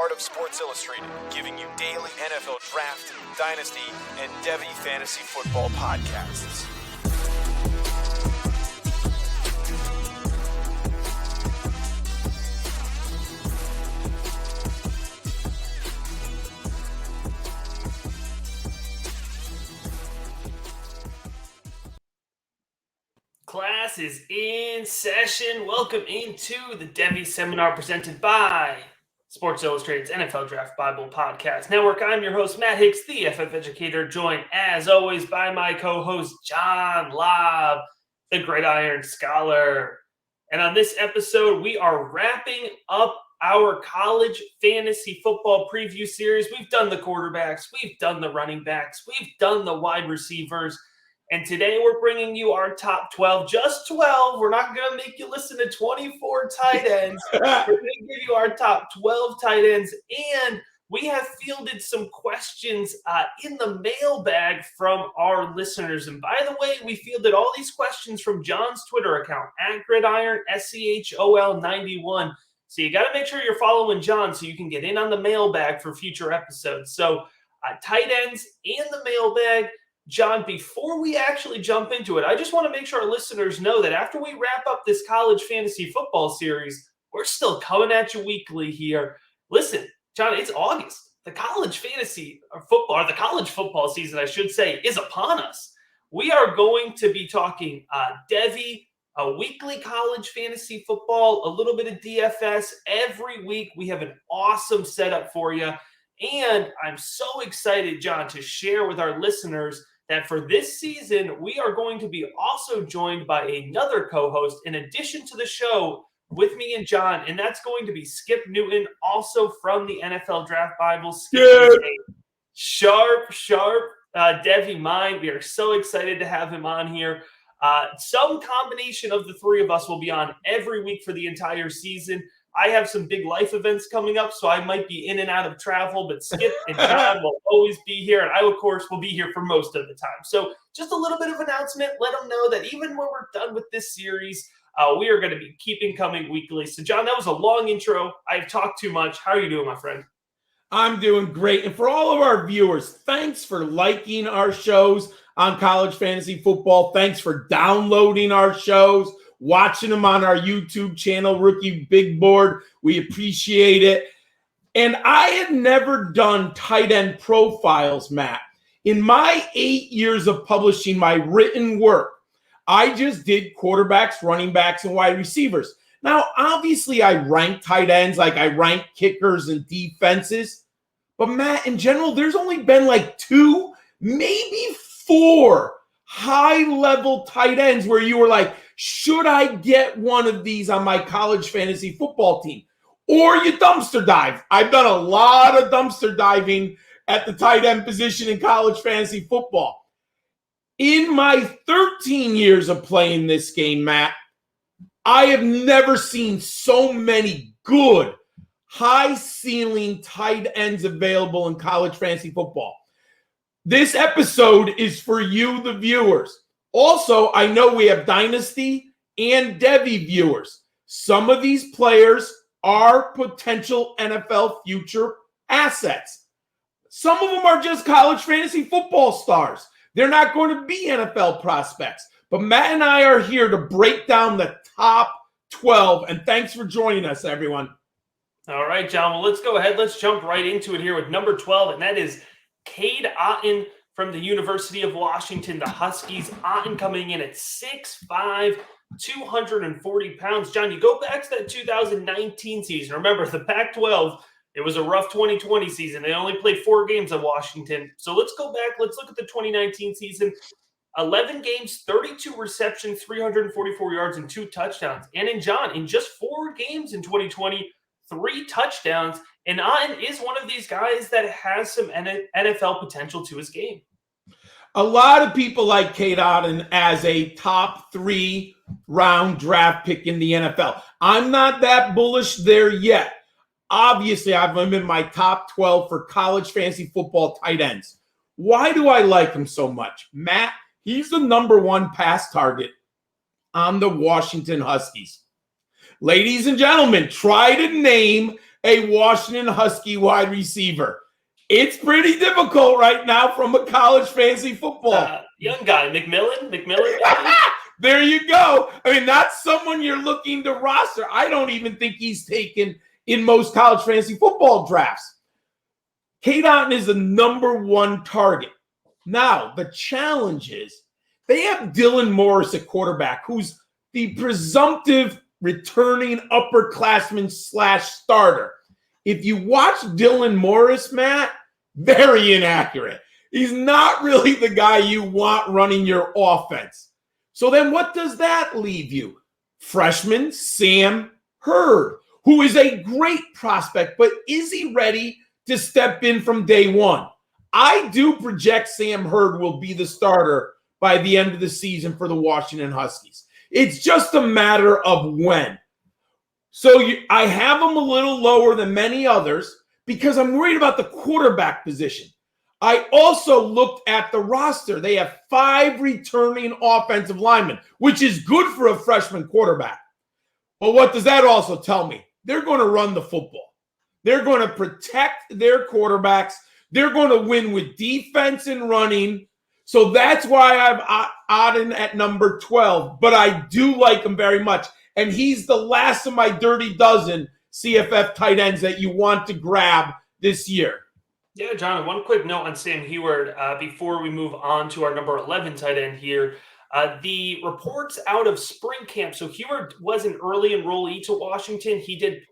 part of Sports Illustrated, giving you daily NFL draft, dynasty, and Devy fantasy football podcasts. Class is in session. Welcome into the Devy seminar presented by Sports Illustrated's NFL Draft Bible Podcast Network. I'm your host, Matt Hicks, the FF Educator, joined as always by my co-host, John Lobb, the Gridiron Scholar. And on this episode, we are wrapping up our college fantasy football preview series. We've done the quarterbacks, we've done the running backs, we've done the wide receivers. And today we're bringing you our top 12, just 12. We're not going to make you listen to 24 tight ends. We're going to give you our top 12 tight ends. And we have fielded some questions in the mailbag from our listeners. And by the way, we fielded all these questions from John's Twitter account, @GridironSCHOL91. So you got to make sure you're following John so you can get in on the mailbag for future episodes. So tight ends and the mailbag. John, before we actually jump into it, I just want to make sure our listeners know that after we wrap up this college fantasy football series, we're still coming at you weekly here. Listen, John, it's August. The college fantasy football, or the college football season, I should say, is upon us. We are going to be talking Devy, a weekly college fantasy football, a little bit of DFS. Every week we have an awesome setup for you. And I'm so excited, John, to share with our listeners that for this season, we are going to be also joined by another co-host in addition to the show with me and John, and that's going to be Skip Newton, also from the NFL Draft Bible. Skip is a sharp Devy mind. We are so excited to have him on here. Some combination of the three of us will be on every week for the entire season. I have some big life events coming up, so I might be in and out of travel, but Skip and John will always be here, and I, of course, will be here for most of the time. So just a little bit of announcement. Let them know that even when we're done with this series, we are going to be keeping coming weekly. So, John, that was a long intro. I've talked too much. How are you doing, my friend? I'm doing great. And for all of our viewers, thanks for liking our shows on college fantasy football. Thanks for downloading our shows, watching them on our YouTube channel, Rookie Big Board. We appreciate it. And I had never done tight end profiles, Matt. In my 8 years of publishing my written work, I just did quarterbacks, running backs, and wide receivers. Now, obviously, I rank tight ends like I rank kickers and defenses. But, Matt, in general, there's only been like 2, maybe 4 high-level tight ends where you were like, should I get one of these on my college fantasy football team? Or you dumpster dive. I've done a lot of dumpster diving at the tight end position in college fantasy football. In my 13 years of playing this game, Matt, I have never seen so many good, high-ceiling tight ends available in college fantasy football. This episode is for you, the viewers. Also, I know we have Dynasty and Devy viewers. Some of these players are potential NFL future assets. Some of them are just college fantasy football stars. They're not going to be NFL prospects. But Matt and I are here to break down the top 12. And thanks for joining us, everyone. All right, John. Well, let's go ahead. Let's jump right into it here with number 12, and that is Kade Otten from the University of Washington, the Huskies. Otten coming in at 6'5", 240 pounds. John, you go back to that 2019 season. Remember, the Pac-12, it was a rough 2020 season. They only played 4 games at Washington. So let's go back. Let's look at the 2019 season. 11 games, 32 receptions, 344 yards, and 2 touchdowns. And in just 4 games in 2020, 3 touchdowns. And Otten is one of these guys that has some NFL potential to his game. A lot of people like Kade Otten as a top 3 round draft pick in the NFL. I'm not that bullish there yet. Obviously, I've him in my top 12 for college fantasy football tight ends. Why do I like him so much? Matt, he's the number 1 pass target on the Washington Huskies. Ladies and gentlemen, try to name a Washington Husky wide receiver. It's pretty difficult right now from a college fantasy football. Young guy, McMillan. There you go. I mean, not someone you're looking to roster. I don't even think he's taken in most college fantasy football drafts. Kade Otten is the number one target. Now, the challenge is they have Dylan Morris at quarterback, who's the presumptive returning upperclassman / starter. If you watch Dylan Morris, Matt, very inaccurate. He's not really the guy you want running your offense. So then what does that leave you? Freshman Sam Hurd, who is a great prospect, but is he ready to step in from day one? I do project Sam Hurd will be the starter by the end of the season for the Washington Huskies. It's just a matter of when. So I have him a little lower than many others because I'm worried about the quarterback position. I also looked at the roster. They have 5 returning offensive linemen, which is good for a freshman quarterback. But what does that also tell me? They're going to run the football. They're going to protect their quarterbacks. They're going to win with defense and running. So that's why I've Otten at number 12. But I do like him very much. And he's the last of my dirty dozen CFF tight ends that you want to grab this year. Yeah, John, one quick note on Sam Heward before we move on to our number 11 tight end here. The reports out of spring camp. So Heward was an early enrollee to Washington. He did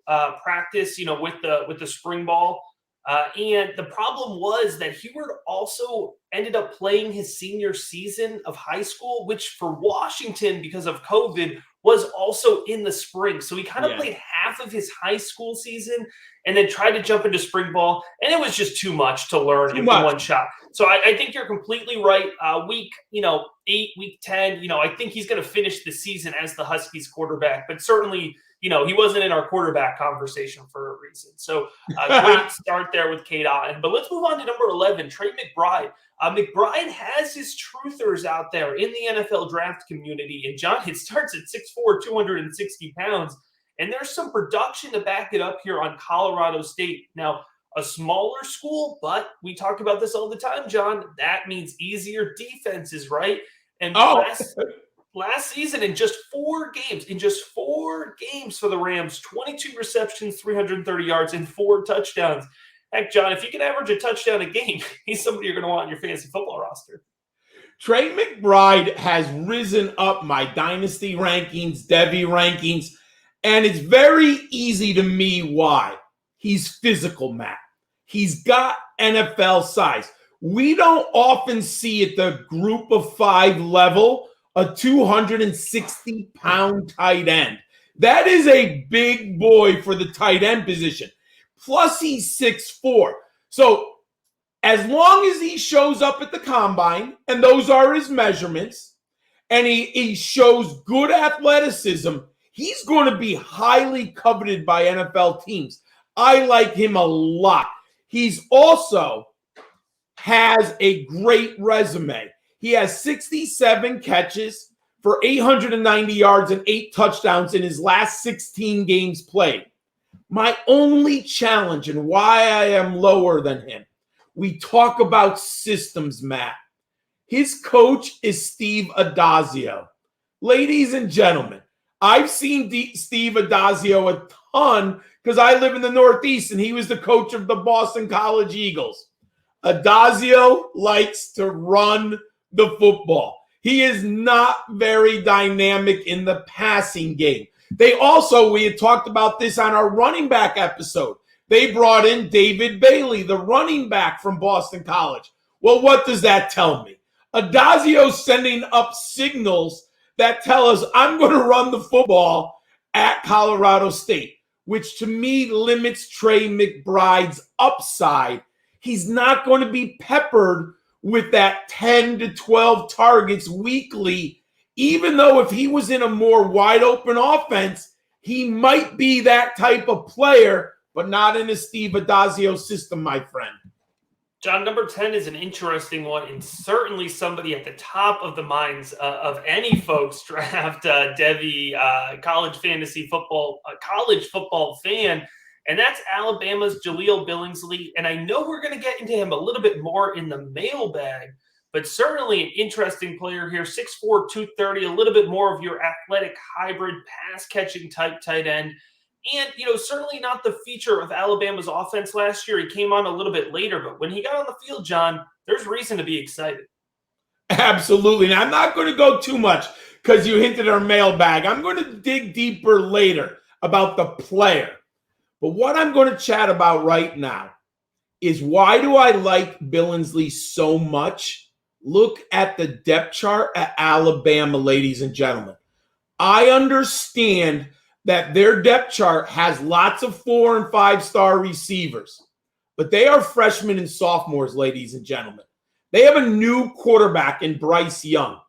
practice, with the spring ball. And the problem was that Heward also ended up playing his senior season of high school, which for Washington, because of COVID, was also in the spring. So he kind of played half of his high school season and then tried to jump into spring ball. And it was just too much to learn in one shot. So I think you're completely right. Week 8, week 10, I think he's going to finish the season as the Huskies quarterback. But certainly, he wasn't in our quarterback conversation for a reason. So great start there with Kade Otten. But let's move on to number 11, Trey McBride. McBride has his truthers out there in the NFL draft community. And John, it starts at 6'4", 260 pounds. And there's some production to back it up here on Colorado State. Now, a smaller school, but we talk about this all the time, John. That means easier defenses, right? And last season, in just 4 games for the Rams, 22 receptions, 330 yards, and 4 touchdowns. Heck, John, if you can average a touchdown a game, he's somebody you're going to want in your fantasy football roster. Trey McBride has risen up my dynasty rankings, Devy rankings, and it's very easy to me why. He's physical, Matt. He's got NFL size. We don't often see at the group of 5 level a 260-pound tight end. That is a big boy for the tight end position. Plus, he's 6'4". So as long as he shows up at the combine, and those are his measurements, and he shows good athleticism, he's going to be highly coveted by NFL teams. I like him a lot. He's also has a great resume. He has 67 catches for 890 yards and 8 touchdowns in his last 16 games played. My only challenge and why I am lower than him, we talk about systems, Matt. His coach is Steve Adazio. Ladies and gentlemen, I've seen Steve Adazio a ton because I live in the Northeast and he was the coach of the Boston College Eagles. Adazio likes to run the football. He is not very dynamic in the passing game. We had talked about this on our running back episode. They brought in David Bailey, the running back from Boston College. Well, what does that tell me? Adazio's sending up signals that tell us I'm going to run the football at Colorado State, which to me limits Trey McBride's upside. He's not going to be peppered with that 10 to 12 targets weekly, even though if he was in a more wide open offense, he might be that type of player, but not in a Steve Adazio system, my friend. John, number 10 is an interesting one, and certainly somebody at the top of the minds of any folks draft Devy, college football fan. and that's Alabama's Jaleel Billingsley. And I know we're going to get into him a little bit more in the mailbag, but certainly an interesting player here, 6'4", 230, a little bit more of your athletic hybrid pass-catching type tight end. And, certainly not the feature of Alabama's offense last year. He came on a little bit later, but when he got on the field, John, there's reason to be excited. Absolutely. Now, I'm not going to go too much because you hinted our mailbag. I'm going to dig deeper later about the player. But what I'm going to chat about right now is why do I like Billingsley so much? Look at the depth chart at Alabama, ladies and gentlemen. I understand that their depth chart has lots of 4- and 5-star receivers, but they are freshmen and sophomores, ladies and gentlemen. They have a new quarterback in Bryce Young.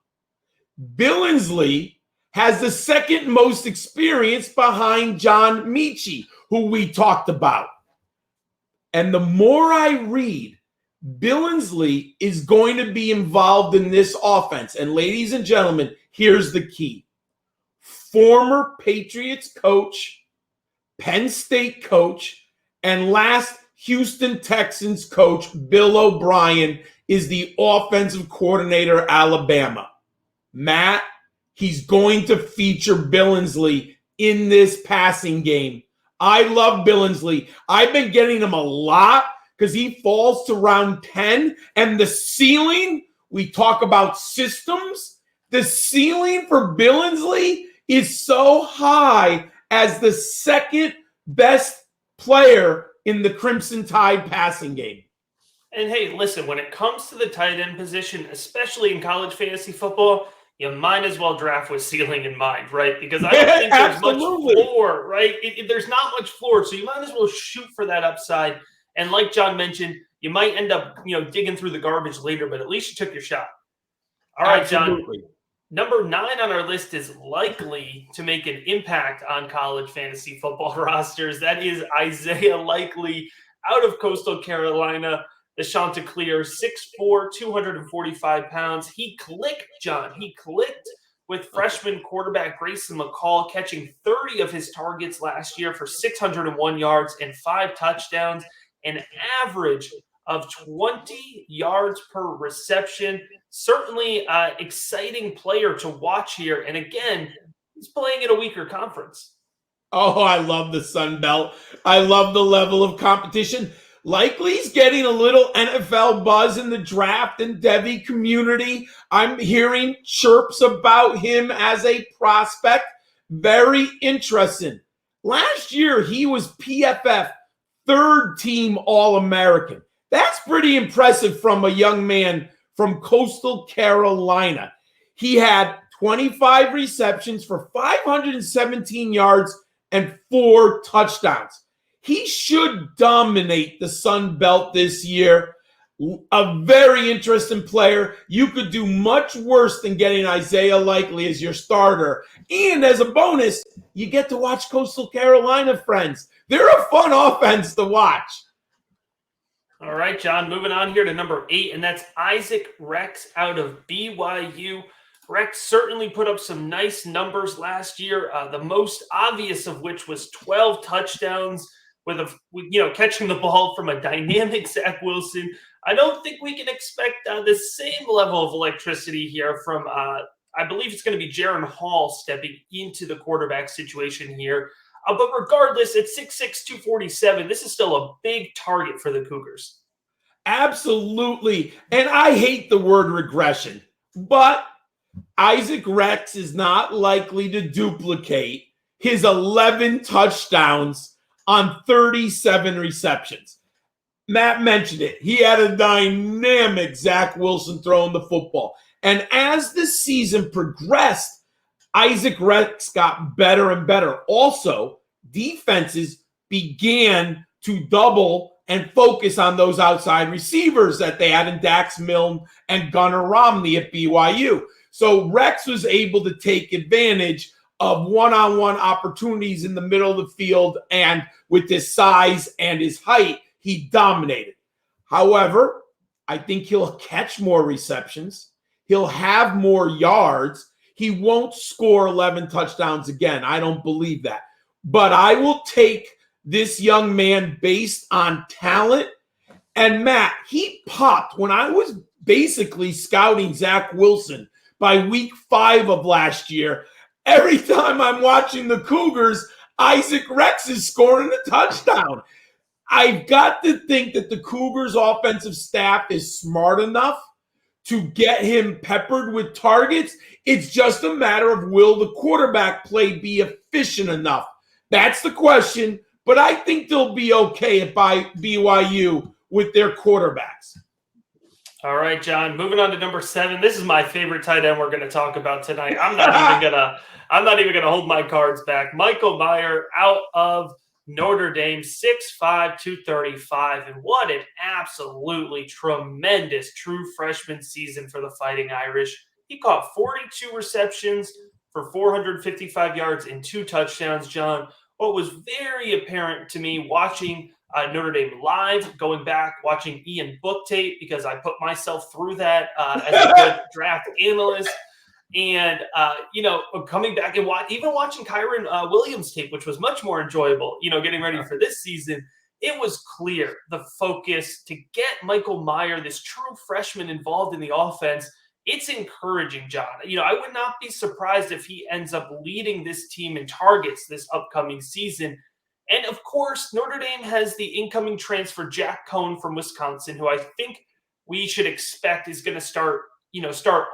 Billingsley has the second most experience behind John Mechie, who we talked about. And the more I read, Billingsley is going to be involved in this offense. And ladies and gentlemen, here's the key. Former Patriots coach, Penn State coach, and last Houston Texans coach, Bill O'Brien, is the offensive coordinator at Alabama. Matt, he's going to feature Billingsley in this passing game. I love Billingsley. I've been getting him a lot because he falls to round 10. And the ceiling, we talk about systems, the ceiling for Billingsley is so high as the second best player in the Crimson Tide passing game. And hey, listen, when it comes to the tight end position, especially in college fantasy football, you might as well draft with ceiling in mind, right? Because I don't think there's much floor, right? There's not much floor, so you might as well shoot for that upside. And like John mentioned, you might end up, digging through the garbage later, but at least you took your shot. All right, Absolutely. John. Number 9 on our list is likely to make an impact on college fantasy football rosters. That is Isaiah Likely out of Coastal Carolina, the Chanticleer, 6'4", 245 pounds. He clicked, John. He clicked with freshman quarterback Grayson McCall, catching 30 of his targets last year for 601 yards and 5 touchdowns, an average of 20 yards per reception. Certainly exciting player to watch here. And again, he's playing in a weaker conference. Oh, I love the Sun Belt. I love the level of competition. Likely's getting a little NFL buzz in the draft and Devy community. I'm hearing chirps about him as a prospect. Very interesting. Last year, he was PFF third-team All-American. That's pretty impressive from a young man from Coastal Carolina. He had 25 receptions for 517 yards and 4 touchdowns. He should dominate the Sun Belt this year. A very interesting player. You could do much worse than getting Isaiah Likely as your starter. And as a bonus, you get to watch Coastal Carolina, friends. They're a fun offense to watch. All right, John, moving on here to number 8, and that's Isaac Rex out of BYU. Rex certainly put up some nice numbers last year, the most obvious of which was 12 touchdowns with catching the ball from a dynamic Zach Wilson. I don't think we can expect the same level of electricity here from, I believe it's going to be Jaron Hall stepping into the quarterback situation here. But regardless, at 6'6", 247, this is still a big target for the Cougars. Absolutely. And I hate the word regression, but Isaac Rex is not likely to duplicate his 11 touchdowns on 37 receptions. Matt mentioned it. He had a dynamic Zach Wilson throwing the football. And as the season progressed, Isaac Rex got better and better. Also, defenses began to double and focus on those outside receivers that they had in Dax Milne and Gunnar Romney at BYU. So Rex was able to take advantage of one-on-one opportunities in the middle of the field, and with his size and his height, he dominated. However, I think he'll catch more receptions. He'll have more yards. He won't score 11 touchdowns again. I don't believe that. But I will take this young man based on talent. And Matt, he popped when I was basically scouting Zach Wilson by week 5 of last year. Every time I'm watching the Cougars, Isaac Rex is scoring a touchdown. I've got to think that the Cougars' offensive staff is smart enough to get him peppered with targets. It's just a matter of, will the quarterback play be efficient enough? That's the question, but I think they'll be okay at BYU with their quarterbacks. All right, John, moving on to number 7. This is my favorite tight end we're going to talk about tonight. I'm not even gonna hold my cards back. Michael Meyer out of Notre Dame, 6'5", 235, and what an absolutely tremendous true freshman season for the Fighting Irish. He caught 42 receptions for 455 yards and 2 touchdowns, John. What was very apparent to me watching Notre Dame live, going back, watching Ian Book tape, because I put myself through that as a good draft analyst. And, coming back and even watching Kyron Williams tape, which was much more enjoyable, getting ready for this season, it was clear the focus to get Michael Meyer, this true freshman, involved in the offense. It's encouraging, John. I would not be surprised if he ends up leading this team in targets this upcoming season. And, of course, Notre Dame has the incoming transfer, Jack Cohn from Wisconsin, who I think we should expect is going to start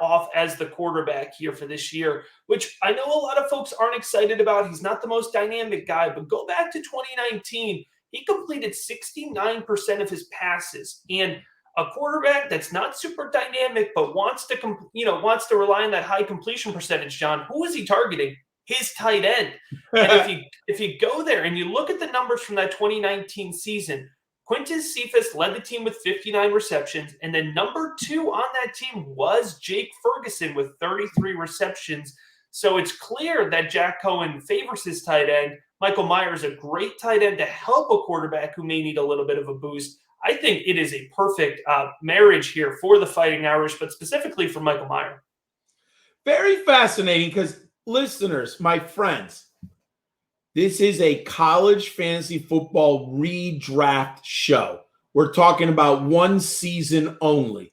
off as the quarterback here for this year, which I know a lot of folks aren't excited about. He's not the most dynamic guy, but go back to 2019. He completed 69% of his passes. And a quarterback that's not super dynamic, but wants to rely on that high completion percentage, John, who is he targeting? His tight end. And if you go there and you look at the numbers from that 2019 season, Kuithe Cephas led the team with 59 receptions, and then number 2 on that team was Jake Ferguson with 33 receptions. So it's clear that Jack Cohen favors his tight end. Michael Meyer is a great tight end to help a quarterback who may need a little bit of a boost. I think it is a perfect marriage here for the Fighting Irish, but specifically for Michael Meyer. Very fascinating because, listeners, my friends, this is a college fantasy football redraft show. We're talking about one season only.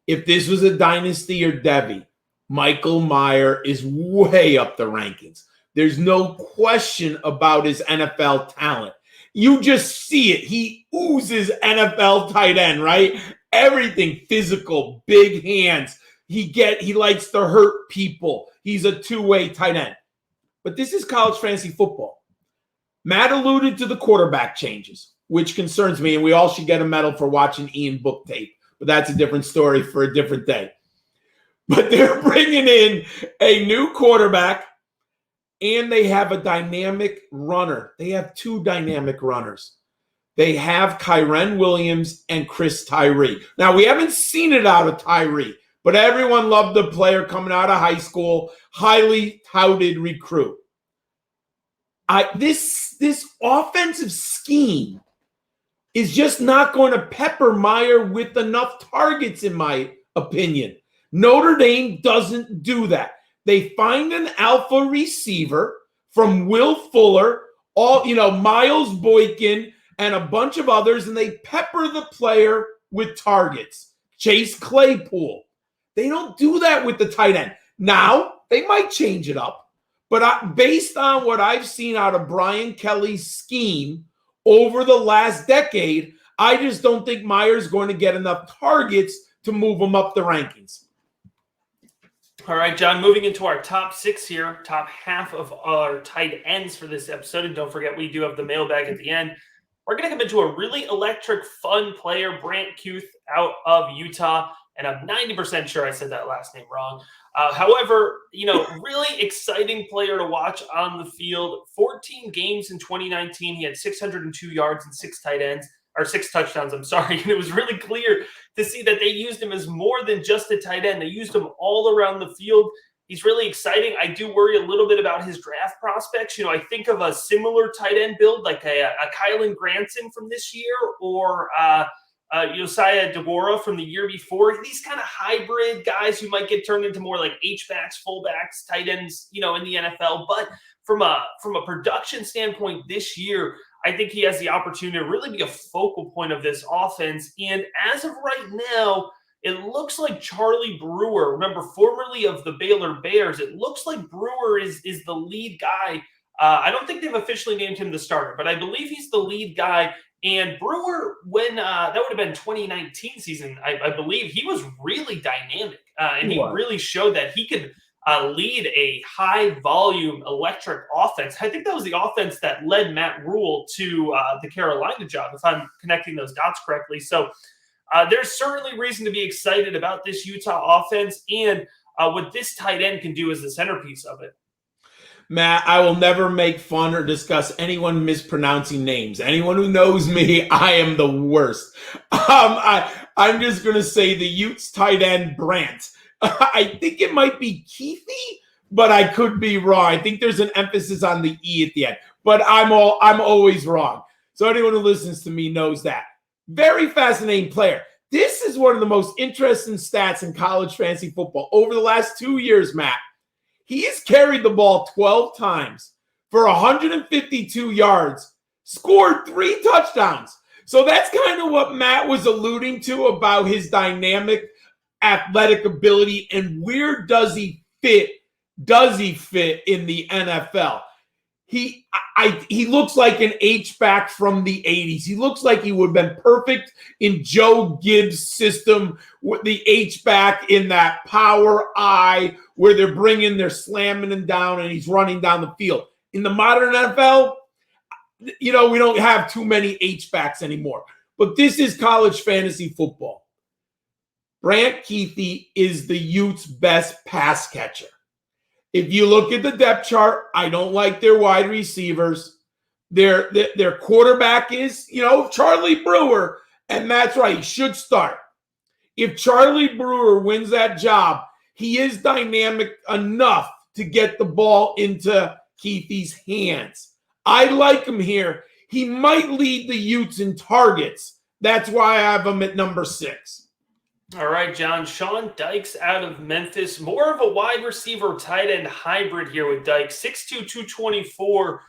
If this was a dynasty or Devy, Michael Meyer is way up the rankings. There's no question about his NFL talent. You just see it. He oozes NFL tight end, right? Everything physical, big hands. He likes to hurt people. He's a two-way tight end. But this is college fantasy football. Matt alluded to the quarterback changes, which concerns me, and we all should get a medal for watching Ian Book tape. But that's a different story for a different day. But they're bringing in a new quarterback, and they have a dynamic runner. They have 2 dynamic runners. They have Kyren Williams and Chris Tyree. Now, we haven't seen it out of Tyree, but everyone loved the player coming out of high school, highly touted recruit. This offensive scheme is just not going to pepper Meyer with enough targets, in my opinion. Notre Dame doesn't do that. They find an alpha receiver from Will Fuller, Miles Boykin, and a bunch of others, and they pepper the player with targets. Chase Claypool. They don't do that with the tight end. Now, they might change it up, but based on what I've seen out of Brian Kelly's scheme over the last decade, I just don't think Meyer's going to get enough targets to move him up the rankings. All right, John, moving into our top 6 here, top half of our tight ends for this episode. And don't forget, we do have the mailbag at the end. We're going to come into a really electric, fun player, Brant Kuithe, out of Utah. And I'm 90% sure I said that last name wrong. However, really exciting player to watch on the field. 14 games in 2019. He had 602 yards and 6 touchdowns. I'm sorry. And it was really clear to see that they used him as more than just a tight end. They used him all around the field. He's really exciting. I do worry a little bit about his draft prospects. I think of a similar tight end build like a Kylan Granson from this year, or Josiah DeGora from the year before. These kind of hybrid guys who might get turned into more like H-backs, fullbacks, tight ends, in the NFL. But from a production standpoint this year, I think he has the opportunity to really be a focal point of this offense. And as of right now, it looks like Charlie Brewer, remember, formerly of the Baylor Bears, it looks like Brewer is the lead guy. I don't think they've officially named him the starter, but I believe he's the lead guy. And Brewer, when that would have been 2019 season, I believe, he was really dynamic. And he really showed that he could lead a high-volume electric offense. I think that was the offense that led Matt Rule to the Carolina job, if I'm connecting those dots correctly. So there's certainly reason to be excited about this Utah offense and what this tight end can do as the centerpiece of it. Matt, I will never make fun or discuss anyone mispronouncing names. Anyone who knows me, I am the worst. I'm just going to say the Utes tight end, Brant. I think it might be Kuithe, but I could be wrong. I think there's an emphasis on the E at the end, but I'm always wrong. So anyone who listens to me knows that. Very fascinating player. This is one of the most interesting stats in college fantasy football. Over the last 2 years, Matt, he has carried the ball 12 times for 152 yards, scored 3 touchdowns. So that's kind of what Matt was alluding to about his dynamic athletic ability and where does he fit? Does he fit in the NFL? He looks like an H-back from the 80s. He looks like he would have been perfect in Joe Gibbs' system with the H-back in that power eye where they're slamming him down and he's running down the field. In the modern NFL, we don't have too many H-backs anymore. But this is college fantasy football. Brant Kuithe is the Utes' best pass catcher. If you look at the depth chart, I don't like their wide receivers. Their quarterback is, Charlie Brewer, and that's right, he should start. If Charlie Brewer wins that job, he is dynamic enough to get the ball into Kuithe's hands. I like him here. He might lead the Utes in targets. That's why I have him at number 6. All right, John. Sean Dykes out of Memphis. More of a wide receiver tight end hybrid here with Dykes. 6'2", 224.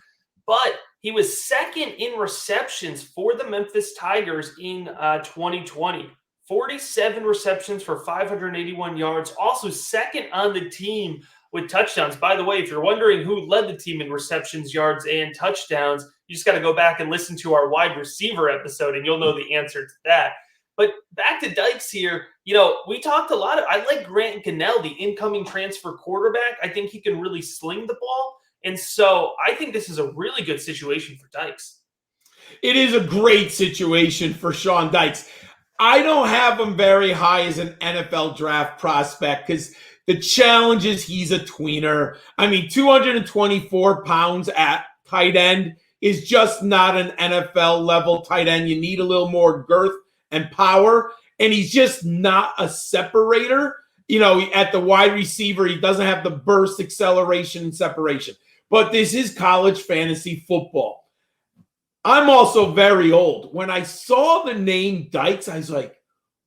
But he was second in receptions for the Memphis Tigers in 2020. 47 receptions for 581 yards. Also second on the team with touchdowns. By the way, if you're wondering who led the team in receptions, yards, and touchdowns, you just got to go back and listen to our wide receiver episode, and you'll know the answer to that. But back to Dykes here, we talked a lot. I like Grant Gunnell, the incoming transfer quarterback. I think he can really sling the ball. And so I think this is a really good situation for Dykes. It is a great situation for Sean Dykes. I don't have him very high as an NFL draft prospect because the challenge is he's a tweener. 224 pounds at tight end is just not an NFL level tight end. You need a little more girth and power, and he's just not a separator. At the wide receiver, he doesn't have the burst, acceleration, and separation. But this is college fantasy football. I'm also very old. When I saw the name Dykes, I was like,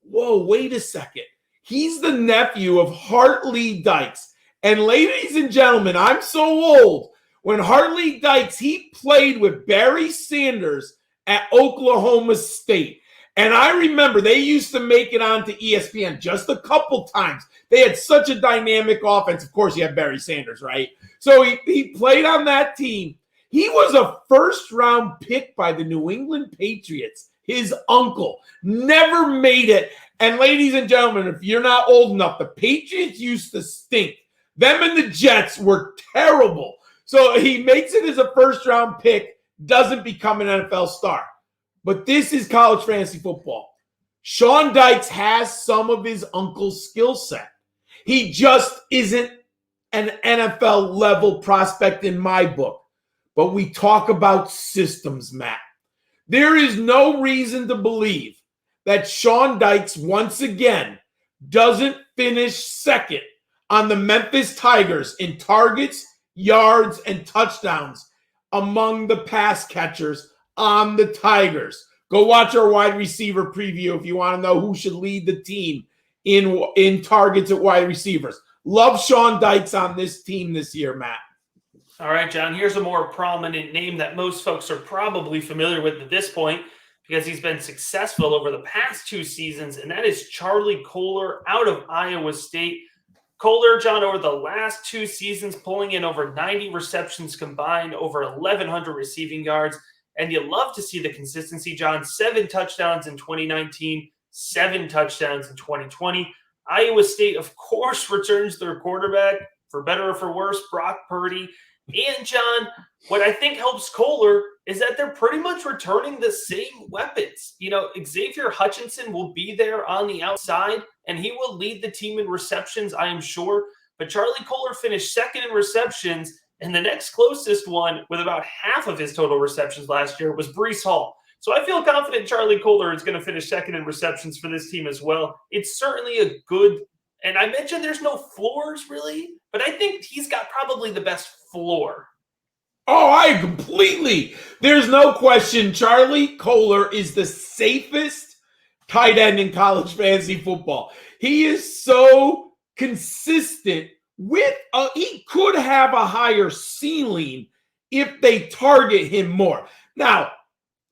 whoa, wait a second. He's the nephew of Hartley Dykes. And ladies and gentlemen, I'm so old. When Hartley Dykes, he played with Barry Sanders at Oklahoma State. And I remember they used to make it onto ESPN just a couple times. They had such a dynamic offense. Of course, you have Barry Sanders, right? So he played on that team. He was a first-round pick by the New England Patriots. His uncle never made it. And ladies and gentlemen, if you're not old enough, the Patriots used to stink. Them and the Jets were terrible. So he makes it as a first-round pick, doesn't become an NFL star. But this is college fantasy football. Sean Dykes has some of his uncle's skill set. He just isn't an NFL level prospect in my book. But we talk about systems, Matt. There is no reason to believe that Sean Dykes once again doesn't finish second on the Memphis Tigers in targets, yards, and touchdowns among the pass catchers on the Tigers. Go watch our wide receiver preview if you want to know who should lead the team in targets at wide receivers. Love Sean Dykes on this team this year, Matt. All right, John, here's a more prominent name that most folks are probably familiar with at this point because he's been successful over the past 2 seasons, and that is Charlie Kohler out of Iowa State. Kohler, John, over the last 2 seasons, pulling in over 90 receptions combined, over 1,100 receiving yards, and you love to see the consistency, John. 7 touchdowns in 2019, 7 touchdowns in 2020. Iowa State, of course, returns their quarterback, for better or for worse, Brock Purdy. And, John, what I think helps Kohler is that they're pretty much returning the same weapons. You know, Xavier Hutchinson will be there on the outside, and he will lead the team in receptions, I am sure. But Charlie Kohler finished second in receptions, and the next closest one, with about half of his total receptions last year, was Breece Hall. So I feel confident Charlie Kohler is going to finish second in receptions for this team as well. It's certainly a good – and I mentioned there's no floors really, but I think he's got probably the best floor. Oh, I completely. There's no question. Charlie Kohler is the safest tight end in college fantasy football. He is so consistent with he could have a higher ceiling if they target him more. Now,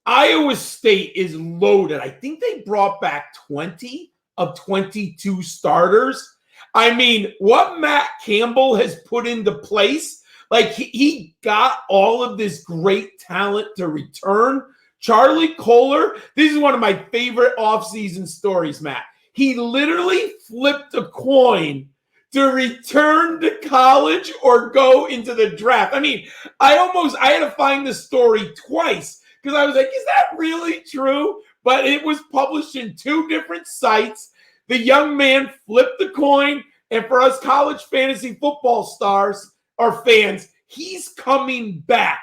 Iowa State is loaded. I think they brought back 20 of 22 starters. I mean, what Matt Campbell has put into place, like he got all of this great talent to return. Charlie Kohler, this is one of my favorite offseason stories, Matt. He literally flipped a coin to return to college or go into the draft. I mean, I had to find the story twice because I was like, is that really true? But it was published in 2 different sites. The young man flipped the coin, and for us college fantasy football stars or fans, he's coming back,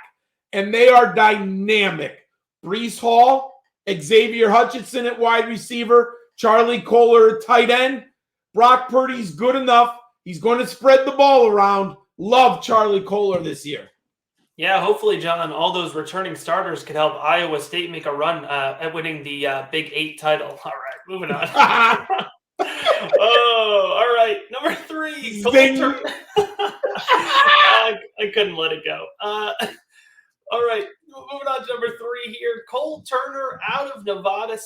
and they are dynamic. Breece Hall, Xavier Hutchinson at wide receiver, Charlie Kohler at tight end. Brock Purdy's good enough. He's going to spread the ball around. Love Charlie Kohler this year. Yeah, hopefully, John, all those returning starters could help Iowa State make a run at winning the Big 8 title. All right, moving on. Oh, all right. Number 3. I couldn't let it go. All right, moving on to number 3 here. Cole Turner out of Nevada, 6'6",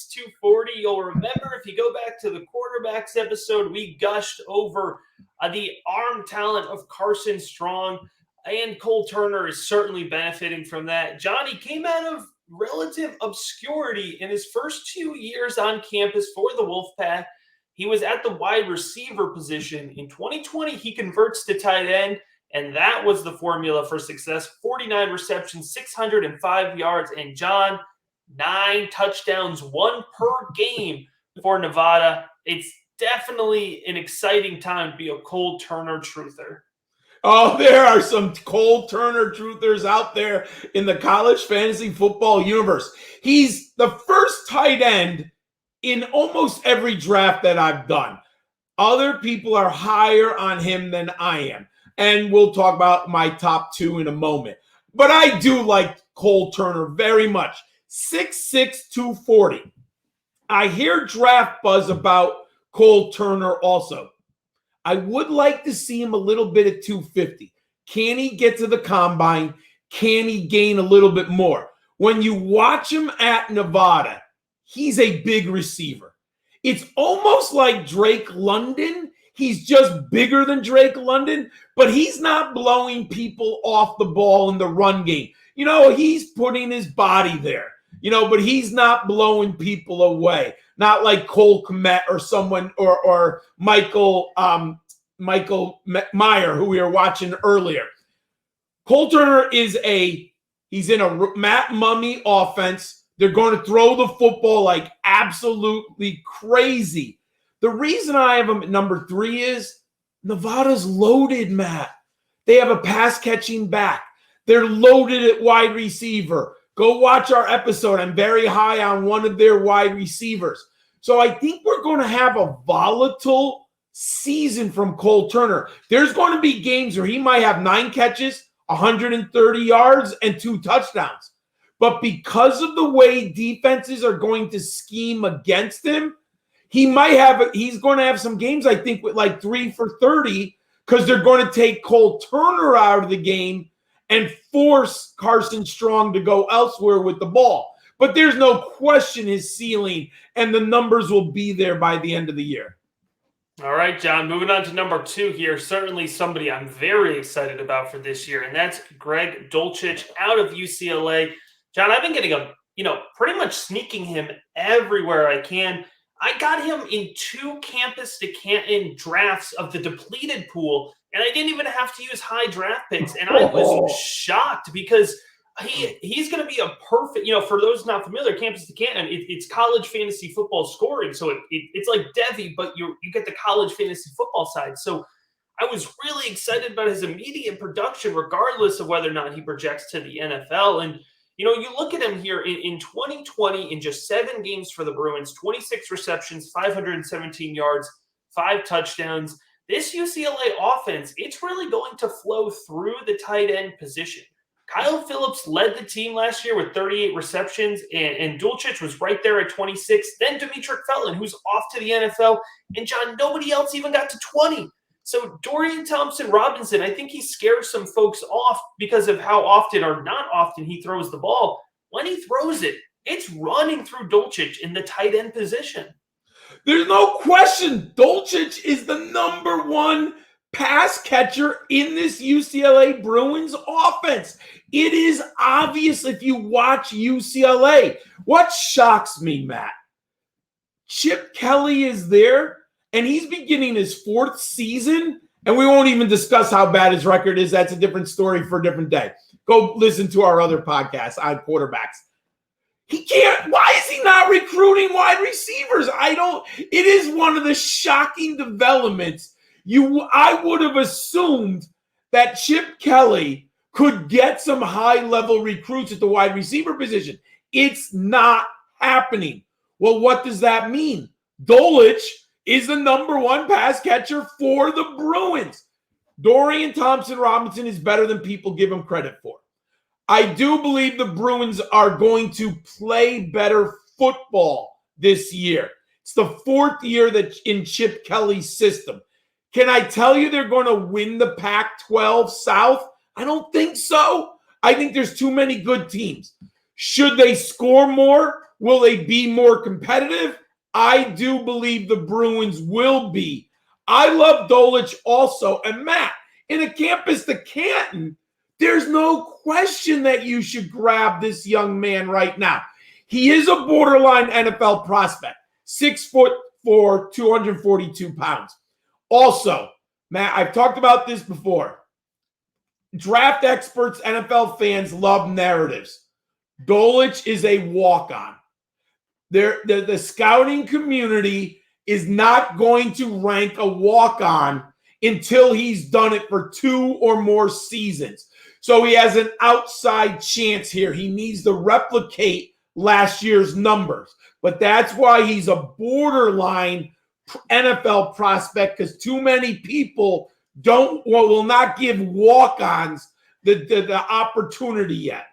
240. You'll remember if you go back to the quarterbacks episode, we gushed over the arm talent of Carson Strong, and Cole Turner is certainly benefiting from that. Johnny came out of relative obscurity in his first 2 years on campus for the Wolfpack. He was at the wide receiver position. In 2020, he converts to tight end, and that was the formula for success. 49 receptions, 605 yards, and John, 9 touchdowns, 1 per game for Nevada. It's definitely an exciting time to be a Cole Turner truther. Oh, there are some Cole Turner truthers out there in the college fantasy football universe. He's the first tight end in almost every draft that I've done. Other people are higher on him than I am. And we'll talk about my top 2 in a moment. But I do like Cole Turner very much. 6'6", 240. I hear draft buzz about Cole Turner also. I would like to see him a little bit at 250. Can he get to the combine? Can he gain a little bit more? When you watch him at Nevada, he's a big receiver. It's almost like Drake London. He's just bigger than Drake London, but he's not blowing people off the ball in the run game. You know, he's putting his body there, you know, but he's not blowing people away. Not like Cole Kmet or someone or Michael Meyer, who we were watching earlier. Cole Turner he's in a Matt Mummy offense. They're going to throw the football like absolutely crazy. The reason I have him at number 3 is Nevada's loaded, Matt. They have a pass-catching back. They're loaded at wide receiver. Go watch our episode. I'm very high on one of their wide receivers. So I think we're going to have a volatile season from Cole Turner. There's going to be games where he might have 9 catches, 130 yards, and 2 touchdowns. But because of the way defenses are going to scheme against him, he's going to have some games, I think, with like 3 for 30 because they're going to take Cole Turner out of the game and force Carson Strong to go elsewhere with the ball. But there's no question his ceiling and the numbers will be there by the end of the year. All right, John, moving on to number 2 here. Certainly somebody I'm very excited about for this year, and that's Greg Dolich out of UCLA. John, I've been getting pretty much sneaking him everywhere I can. I got him in 2 campus to Canton drafts of the depleted pool, and I didn't even have to use high draft picks. And I was shocked because he's going to be a perfect, for those not familiar, campus to Canton, it's college fantasy football scoring. So it's like Devy, but you get the college fantasy football side. So I was really excited about his immediate production, regardless of whether or not he projects to the NFL. And you look at him here in 2020, in just 7 games for the Bruins, 26 receptions, 517 yards, 5 touchdowns. This UCLA offense, it's really going to flow through the tight end position. Kyle Phillips led the team last year with 38 receptions, and Dolich was right there at 26. Then Demetric Felton, who's off to the NFL. And, John, nobody else even got to 20. So Dorian Thompson-Robinson, I think he scares some folks off because of how often or not often he throws the ball. When he throws it, it's running through Dolich in the tight end position. There's no question Dolich is the number 1 pass catcher in this UCLA Bruins offense. It is obvious if you watch UCLA. What shocks me, Matt, Chip Kelly is there, and he's beginning his 4th season, and we won't even discuss how bad his record is. That's a different story for a different day. Go listen to our other podcasts on quarterbacks. He can't. Why is he not recruiting wide receivers? It is one of the shocking developments. I would have assumed that Chip Kelly could get some high-level recruits at the wide receiver position. It's not happening. Well, what does that mean? Dolich is the number 1 pass catcher for the Bruins. Dorian Thompson-Robinson is better than people give him credit for. I do believe the Bruins are going to play better football this year. It's the 4th year that in Chip Kelly's system. Can I tell you they're going to win the Pac-12 South? I don't think so. I think there's too many good teams. Should they score more? Will they be more competitive? I do believe the Bruins will be. I love Dolich also. And Matt, in a campus to Canton, there's no question that you should grab this young man right now. He is a borderline NFL prospect, 6'4", 242 pounds. Also, Matt, I've talked about this before. Draft experts, NFL fans love narratives. Dolich is a walk-on. The scouting community is not going to rank a walk-on until he's done it for 2 or more seasons. So he has an outside chance here. He needs to replicate last year's numbers. But that's why he's a borderline NFL prospect, because too many people will not give walk-ons the opportunity yet.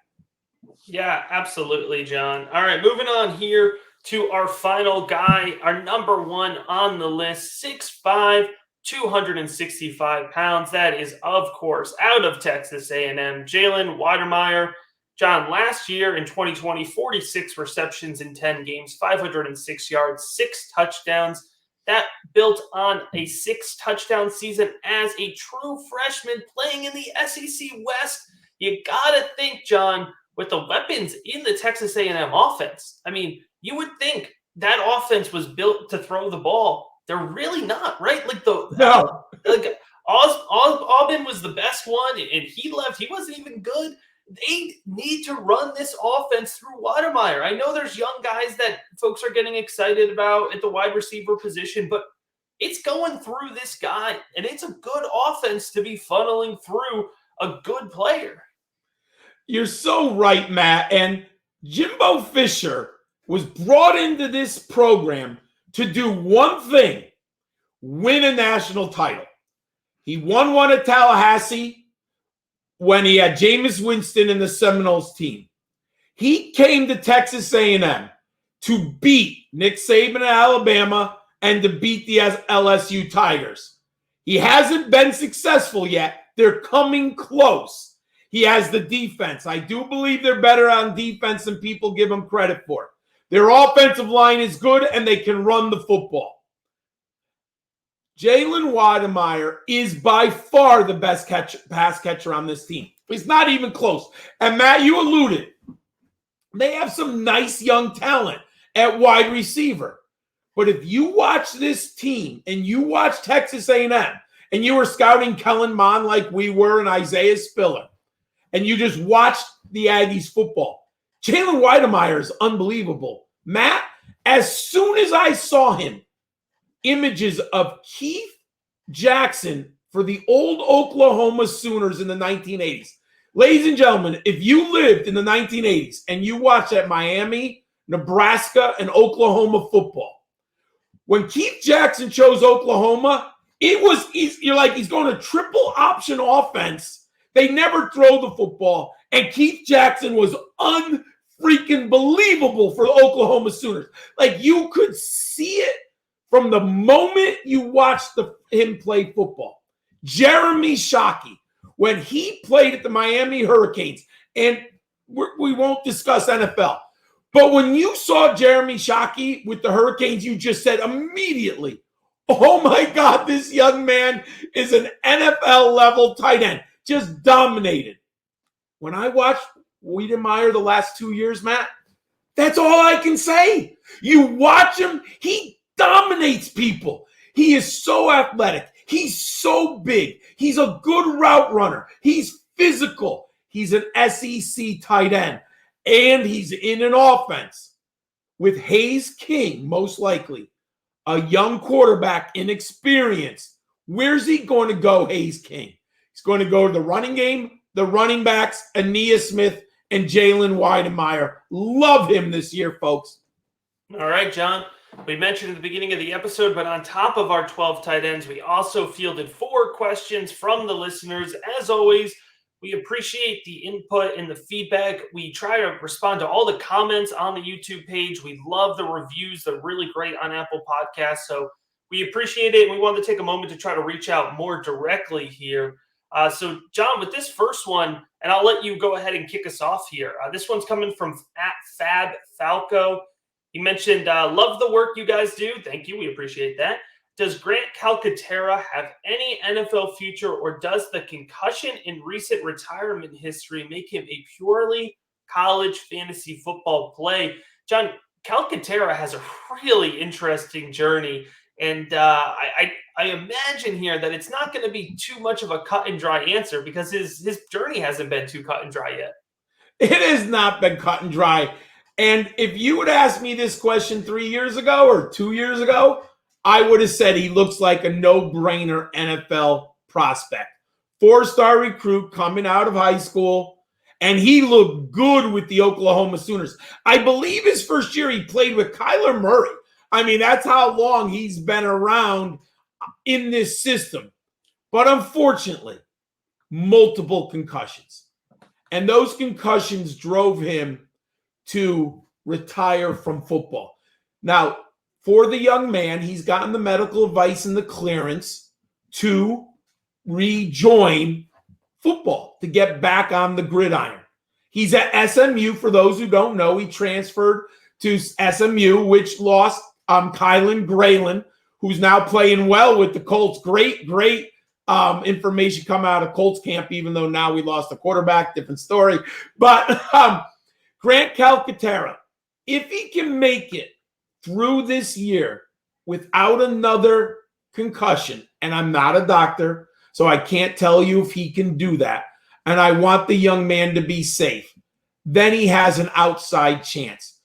Yeah, absolutely, John. All right, moving on here to our final guy, our number 1 on the list, 6'5", 265 pounds. That is, of course, out of Texas A&M, Jalen Wydemyer. John, last year in 2020, 46 receptions in 10 games, 506 yards, 6 touchdowns. That built on a 6-touchdown season as a true freshman playing in the SEC West. You got to think, John, with the weapons in the Texas A&M offense, I mean, you would think that offense was built to throw the ball. They're really not, right? Aubin was the best one, and he left. He wasn't even good. They need to run this offense through Wydemyer. I know there's young guys that folks are getting excited about at the wide receiver position, but it's going through this guy, and it's a good offense to be funneling through a good player. You're so right, Matt. And Jimbo Fisher was brought into this program to do one thing: win a national title. He won one at Tallahassee when he had Jameis Winston and the Seminoles team. He came to Texas A&M to beat Nick Saban at Alabama and to beat the LSU Tigers. He hasn't been successful yet. They're coming close. He has the defense. I do believe they're better on defense than people give them credit for. Their offensive line is good, and they can run the football. Jalen Wydemyer is by far the best pass catcher on this team. He's not even close. And Matt, you alluded, they have some nice young talent at wide receiver. But if you watch this team and you watch Texas A&M and you were scouting Kellen Mond like we were and Isaiah Spiller, and you just watched the Aggies football, Jalen Wydemyer is unbelievable. Matt, as soon as I saw him, images of Kuithe Jackson for the old Oklahoma Sooners in the 1980s. Ladies and gentlemen, if you lived in the 1980s and you watched that Miami, Nebraska, and Oklahoma football, when Kuithe Jackson chose Oklahoma, you're like, he's going to triple option offense. They never throw the football, and Kuithe Jackson was unfreaking believable for the Oklahoma Sooners. Like, you could see it from the moment you watched him play football. Jeremy Shockey, when he played at the Miami Hurricanes, and we won't discuss NFL, but when you saw Jeremy Shockey with the Hurricanes, you just said immediately, oh my God, this young man is an NFL-level tight end. Just dominated. When I watched Wydemyer the last 2 years, Matt, that's all I can say. You watch him, he dominates people. He is so athletic. He's so big. He's a good route runner. He's physical. He's an SEC tight end. And he's in an offense with Hayes King, most likely, a young quarterback, inexperienced. Where's he going to go, Hayes King? He's going to go to the running game, the running backs, Ainias Smith, and Jalen Wydemyer. Love him this year, folks. All right, John. We mentioned at the beginning of the episode, but on top of our 12 tight ends, we also fielded 4 questions from the listeners. As always, we appreciate the input and the feedback. We try to respond to all the comments on the YouTube page. We love the reviews. They're really great on Apple Podcasts. So we appreciate it. We wanted to take a moment to try to reach out more directly here. So, John, with this first one, and I'll let you go ahead and kick us off here. This one's coming from @FabFalco. He mentioned, love the work you guys do. Thank you. We appreciate that. Does Grant Calcaterra have any NFL future, or does the concussion in recent retirement history make him a purely college fantasy football play? John, Calcaterra has a really interesting journey, and I imagine here that it's not going to be too much of a cut and dry answer because his journey hasn't been too cut and dry yet. It has not been cut and dry. And if you would ask me this question 3 years ago or 2 years ago, I would have said he looks like a no-brainer NFL prospect. 4-star recruit coming out of high school, and he looked good with the Oklahoma Sooners. I believe his first year he played with Kyler Murray. I mean, that's how long he's been around in this system. But unfortunately, multiple concussions. And those concussions drove him to retire from football. Now, for the young man, he's gotten the medical advice and the clearance to rejoin football, to get back on the gridiron. He's at SMU. For those who don't know, he transferred to SMU, which lost Kylan Grayland, who's now playing well with the Colts. Great information come out of Colts camp, even though now we lost a quarterback, different story. But Grant Calcaterra, if he can make it through this year without another concussion, and I'm not a doctor, so I can't tell you if he can do that, and I want the young man to be safe, then he has an outside chance.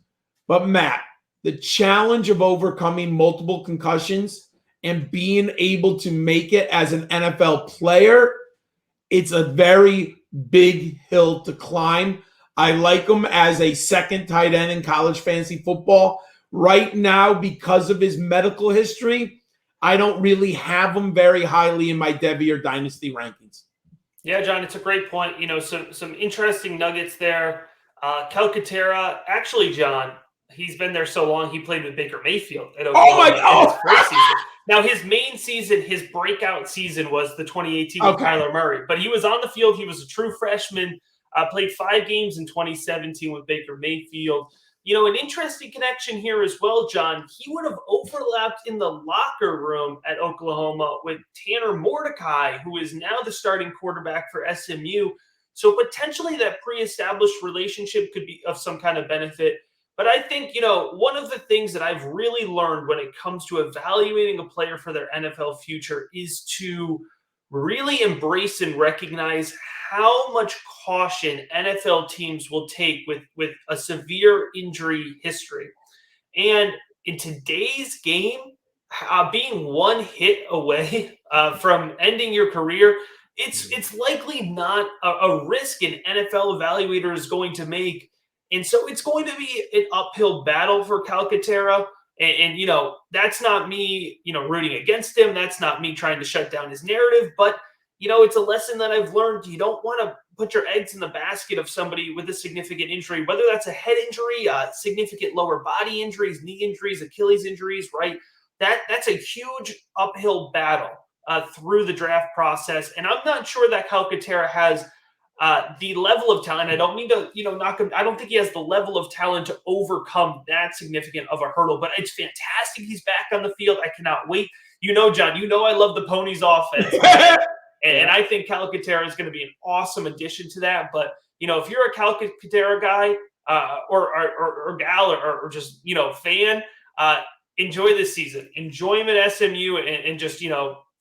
But Matt, the challenge of overcoming multiple concussions and being able to make it as an NFL player, it's a very big hill to climb. I like him as a second tight end in college fantasy football. Right now, because of his medical history, I don't really have him very highly in my Devy or Dynasty rankings. Yeah, John, it's a great point. Some interesting nuggets there. Calcaterra, actually, John, He's been there so long. He played with Baker Mayfield at Oh my God! his first season. Now, his main season, his breakout season was the 2018 with Kyler Murray. But he was on the field. He was a true freshman. Played 5 games in 2017 with Baker Mayfield. An interesting connection here as well, John. He would have overlapped in the locker room at Oklahoma with Tanner Mordecai, who is now the starting quarterback for SMU. So potentially that pre-established relationship could be of some kind of benefit. But I think, one of the things that I've really learned when it comes to evaluating a player for their NFL future is to really embrace and recognize how much caution NFL teams will take with a severe injury history. And in today's game, being one hit away from ending your career, it's likely not a risk an NFL evaluator is going to make. And so it's going to be an uphill battle for Calcaterra. And that's not me, rooting against him. That's not me trying to shut down his narrative. But, it's a lesson that I've learned. You don't want to put your eggs in the basket of somebody with a significant injury, whether that's a head injury, significant lower body injuries, knee injuries, Achilles injuries, right? That's a huge uphill battle through the draft process. And I'm not sure that Calcaterra has the level of talent. I don't mean to, knock him. I don't think he has the level of talent to overcome that significant of a hurdle, but it's fantastic he's back on the field. I cannot wait. John, I love the Ponies offense. And I think Calcaterra is going to be an awesome addition to that. But, if you're a Calcaterra guy or gal or just, fan, enjoy this season. Enjoy him at SMU and just,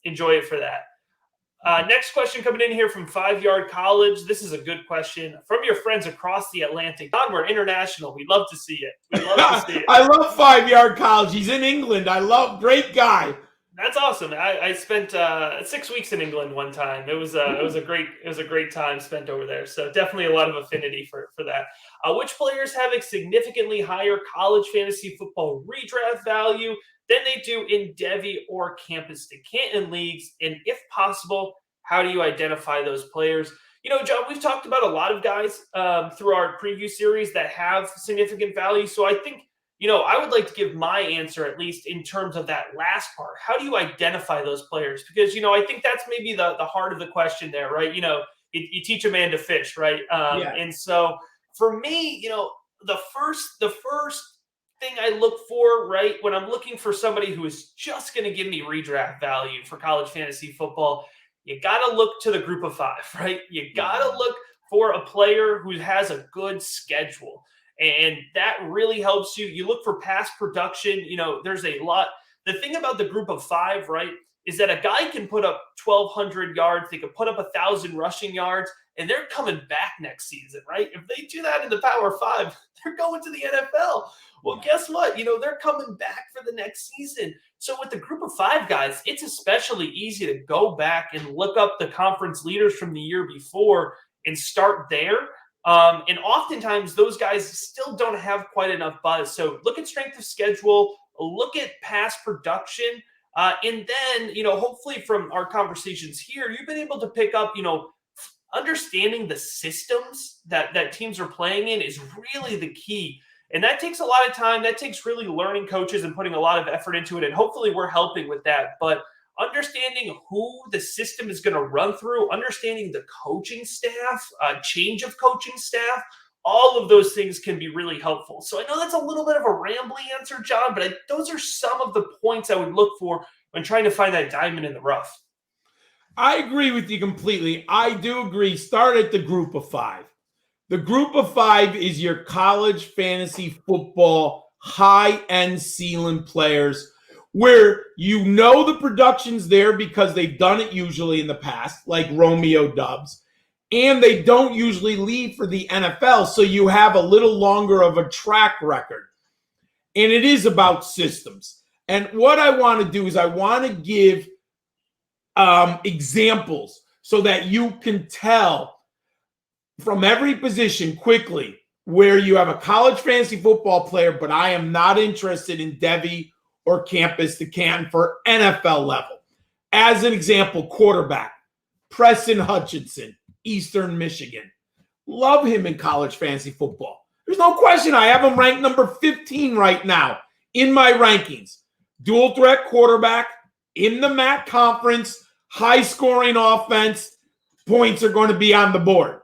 enjoy it for that. Next question coming in here from 5 Yard College. This is a good question from your friends across the Atlantic. John, we're international. We'd love to see it. I love 5 Yard College. He's in England. Great guy. That's awesome. I spent 6 weeks in England one time. It was a great time spent over there. So definitely a lot of affinity for that. Which players have a significantly higher college fantasy football redraft value than they do in Devy or campus to Canton leagues? And if possible, how do you identify those players? John, we've talked about a lot of guys through our preview series that have significant value. So I think, I would like to give my answer, at least in terms of that last part. How do you identify those players? Because, I think that's maybe the heart of the question there, right? You teach a man to fish, right? And so for me, the first thing I look for, right, when I'm looking for somebody who is just going to give me redraft value for college fantasy football, you got to look to the group of 5, right? You got to look for a player who has a good schedule. And that really helps you. You look for past production. There's a lot. The thing about the group of 5, right, is that a guy can put up 1,200 yards. They could put up 1,000 rushing yards, and they're coming back next season, right? If they do that in the Power 5, they're going to the NFL. Well, guess what? They're coming back for the next season. So with the group of 5 guys, it's especially easy to go back and look up the conference leaders from the year before and start there. And oftentimes those guys still don't have quite enough buzz. So look at strength of schedule, look at past production. And then, hopefully from our conversations here, you've been able to pick up, understanding the systems that teams are playing in is really the key. And that takes a lot of time. That takes really learning coaches and putting a lot of effort into it. And hopefully we're helping with that. But understanding who the system is going to run through, understanding the coaching staff, change of coaching staff, all of those things can be really helpful. So I know that's a little bit of a rambly answer, John, but those are some of the points I would look for when trying to find that diamond in the rough. I agree with you completely. I do agree. Start at the group of 5. The group of 5 is your college fantasy football high-end ceiling players where the production's there because they've done it usually in the past, like Romeo Doubs, and they don't usually leave for the NFL, so you have a little longer of a track record. And it is about systems. And what I want to do is I want to give examples so that you can tell from every position quickly where you have a college fantasy football player, but I am not interested in Devy or campus to Canton for NFL level. As an example, quarterback, Preston Hutchinson, Eastern Michigan. Love him in college fantasy football. There's no question. I have him ranked number 15 right now in my rankings. Dual threat quarterback in the MAC conference, high scoring offense. Points are going to be on the board.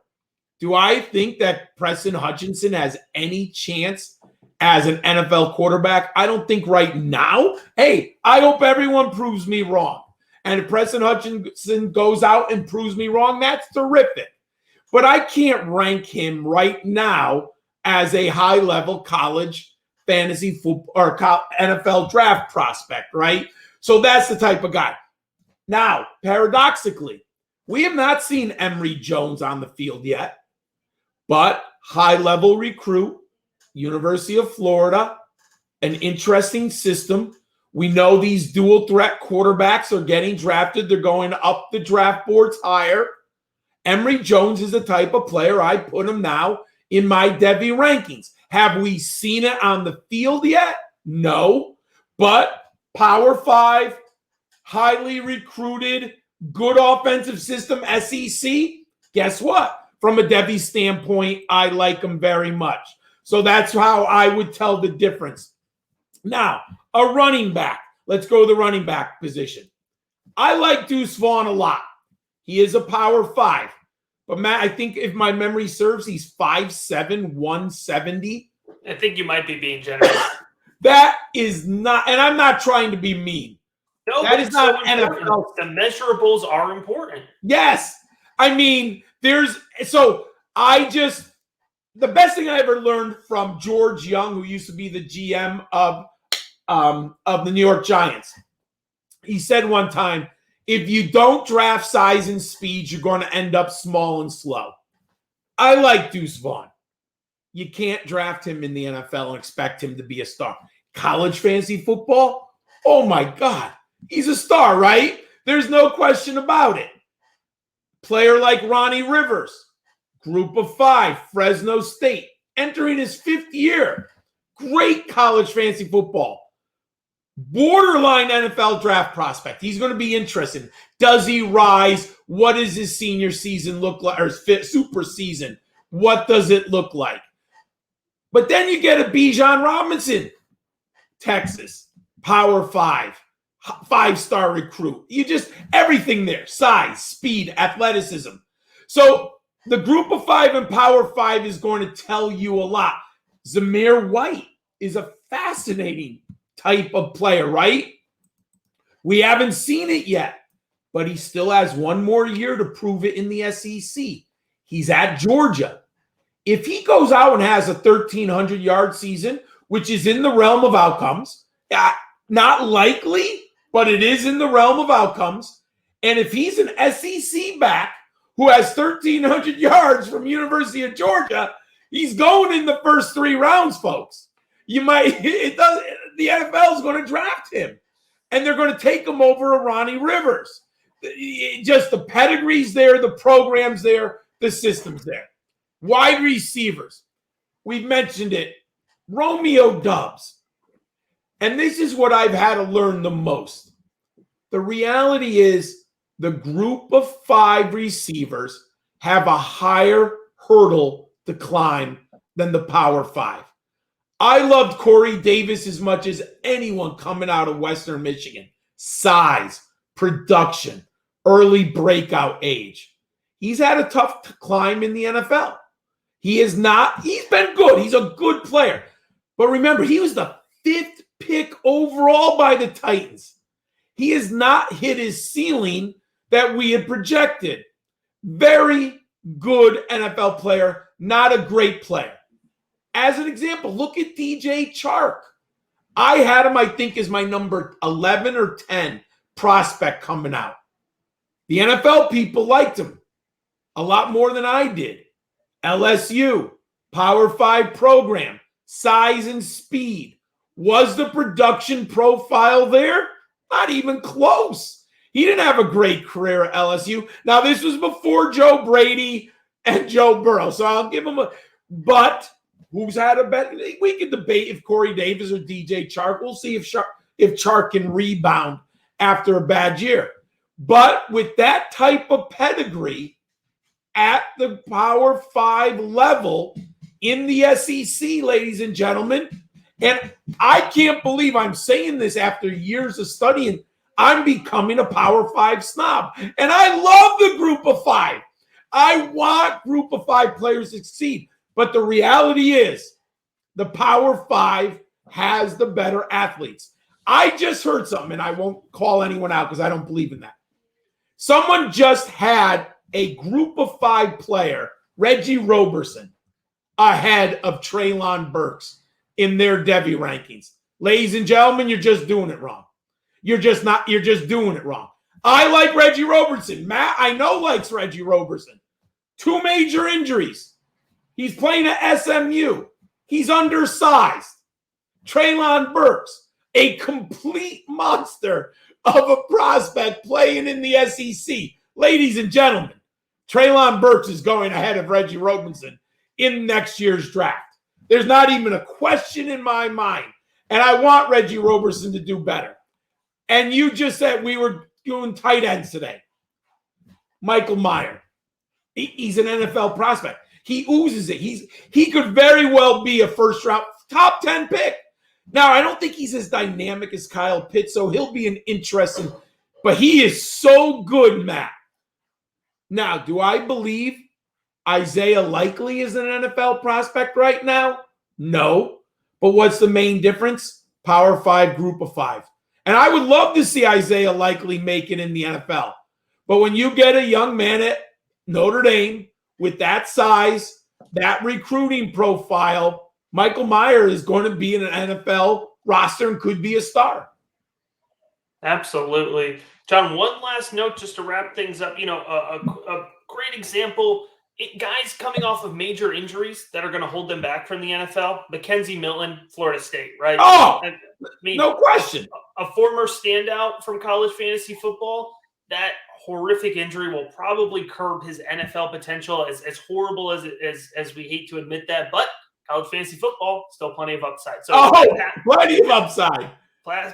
Do I think that Preston Hutchinson has any chance as an NFL quarterback? I don't think right now. Hey, I hope everyone proves me wrong. And if Preston Hutchinson goes out and proves me wrong, that's terrific. But I can't rank him right now as a high-level college fantasy football or NFL draft prospect, right? So that's the type of guy. Now, paradoxically, we have not seen Emory Jones on the field yet, but high-level recruit, University of Florida, an interesting system. We know these dual threat quarterbacks are getting drafted. They're going up the draft boards higher. Emory Jones is the type of player I put him now in my Devy rankings. Have we seen it on the field yet? No. But Power 5, highly recruited, good offensive system, SEC, guess what? From a Devy standpoint, I like him very much. So that's how I would tell the difference. Now, a running back. Let's go to the running back position. I like Deuce Vaughn a lot. He is a Power 5. But, Matt, I think if my memory serves, he's 5'7", 170. I think you might be being generous. That is not – and I'm not trying to be mean. No, that is not NFL. The measurables are important. Yes. I mean, the best thing I ever learned from George Young, who used to be the GM of the New York Giants. He said one time, if you don't draft size and speed, you're going to end up small and slow. I like Deuce Vaughn. You can't draft him in the NFL and expect him to be a star. College fantasy football? Oh, my God. He's a star, right? There's no question about it. Player like Ronnie Rivers, Group of 5, Fresno State, entering his 5th year. Great college fantasy football. Borderline NFL draft prospect. He's going to be interesting. Does he rise? What does his senior season look like? Or his super season? What does it look like? But then you get a Bijan Robinson, Texas, Power 5, 5-star recruit. Everything there. Size, speed, athleticism. So the Group of 5 and Power 5 is going to tell you a lot. Zamir White is a fascinating type of player, right? We haven't seen it yet, but he still has one more year to prove it in the SEC. He's at Georgia. If he goes out and has a 1,300-yard season, which is in the realm of outcomes, not likely, but it is in the realm of outcomes, and if he's an SEC back who has 1,300 yards from University of Georgia, he's going in the first 3 rounds, folks. The NFL is going to draft him, and they're going to take him over a Ronnie Rivers. Just the pedigree's there, the program's there, the system's there. Wide receivers. We've mentioned it. Romeo Doubs. And this is what I've had to learn the most. The reality is the Group of 5 receivers have a higher hurdle to climb than the Power 5. I loved Corey Davis as much as anyone coming out of Western Michigan. Size, production, early breakout age. He's had a tough climb in the NFL. He's been good. He's a good player. But remember, he was the 5th pick overall by the Titans. He has not hit his ceiling that we had projected. Very good NFL player, not a great player. As an example, look at DJ Chark. I had him, I think, as my number 11 or 10 prospect coming out. The NFL people liked him a lot more than I did. LSU, Power 5 program, size and speed. Was the production profile there? Not even close. He didn't have a great career at LSU. Now, this was before Joe Brady and Joe Burrow, so I'll give him but who's had a bet? We could debate if Corey Davis or DJ Chark. We'll see if Chark can rebound after a bad year. But with that type of pedigree at the Power 5 level, in the SEC, ladies and gentlemen. And I can't believe I'm saying this after years of studying. I'm becoming a Power 5 snob. And I love the group of 5. I want group of 5 players to succeed. But the reality is the Power 5 has the better athletes. I just heard something, and I won't call anyone out because I don't believe in that. Someone just had a group of 5 player, Reggie Roberson, ahead of Treylon Burks in their Devy rankings. Ladies and gentlemen, you're just doing it wrong. You're just doing it wrong. I like Reggie Roberson. Matt, I know, likes Reggie Roberson. 2 major injuries. He's playing at SMU. He's undersized. Treylon Burks, a complete monster of a prospect playing in the SEC. Ladies and gentlemen, Treylon Burks is going ahead of Reggie Roberson in next year's draft. There's not even a question in my mind. And I want Reggie Roberson to do better. And you just said we were doing tight ends today. Michael Meyer. He's an NFL prospect. He oozes it. He could very well be a first round top 10 pick. Now, I don't think he's as dynamic as Kyle Pitts, so he'll be an interesting, but he is so good, Matt. Now, do I believe Isaiah Likely is an NFL prospect right now? No. But what's the main difference? Power 5, group of 5. And I would love to see Isaiah Likely make it in the NFL. But when you get a young man at Notre Dame with that size, that recruiting profile, Michael Meyer is going to be in an NFL roster and could be a star. Absolutely. John, one last note just to wrap things up. You know, a great example, guys coming off of major injuries that are going to hold them back from the NFL. Mackenzie Milton, Florida State, right? Oh, I mean, no question. A former standout from college fantasy football, that horrific injury will probably curb his NFL potential, as horrible as we hate to admit that. But college fantasy football, still plenty of upside. So plenty of upside.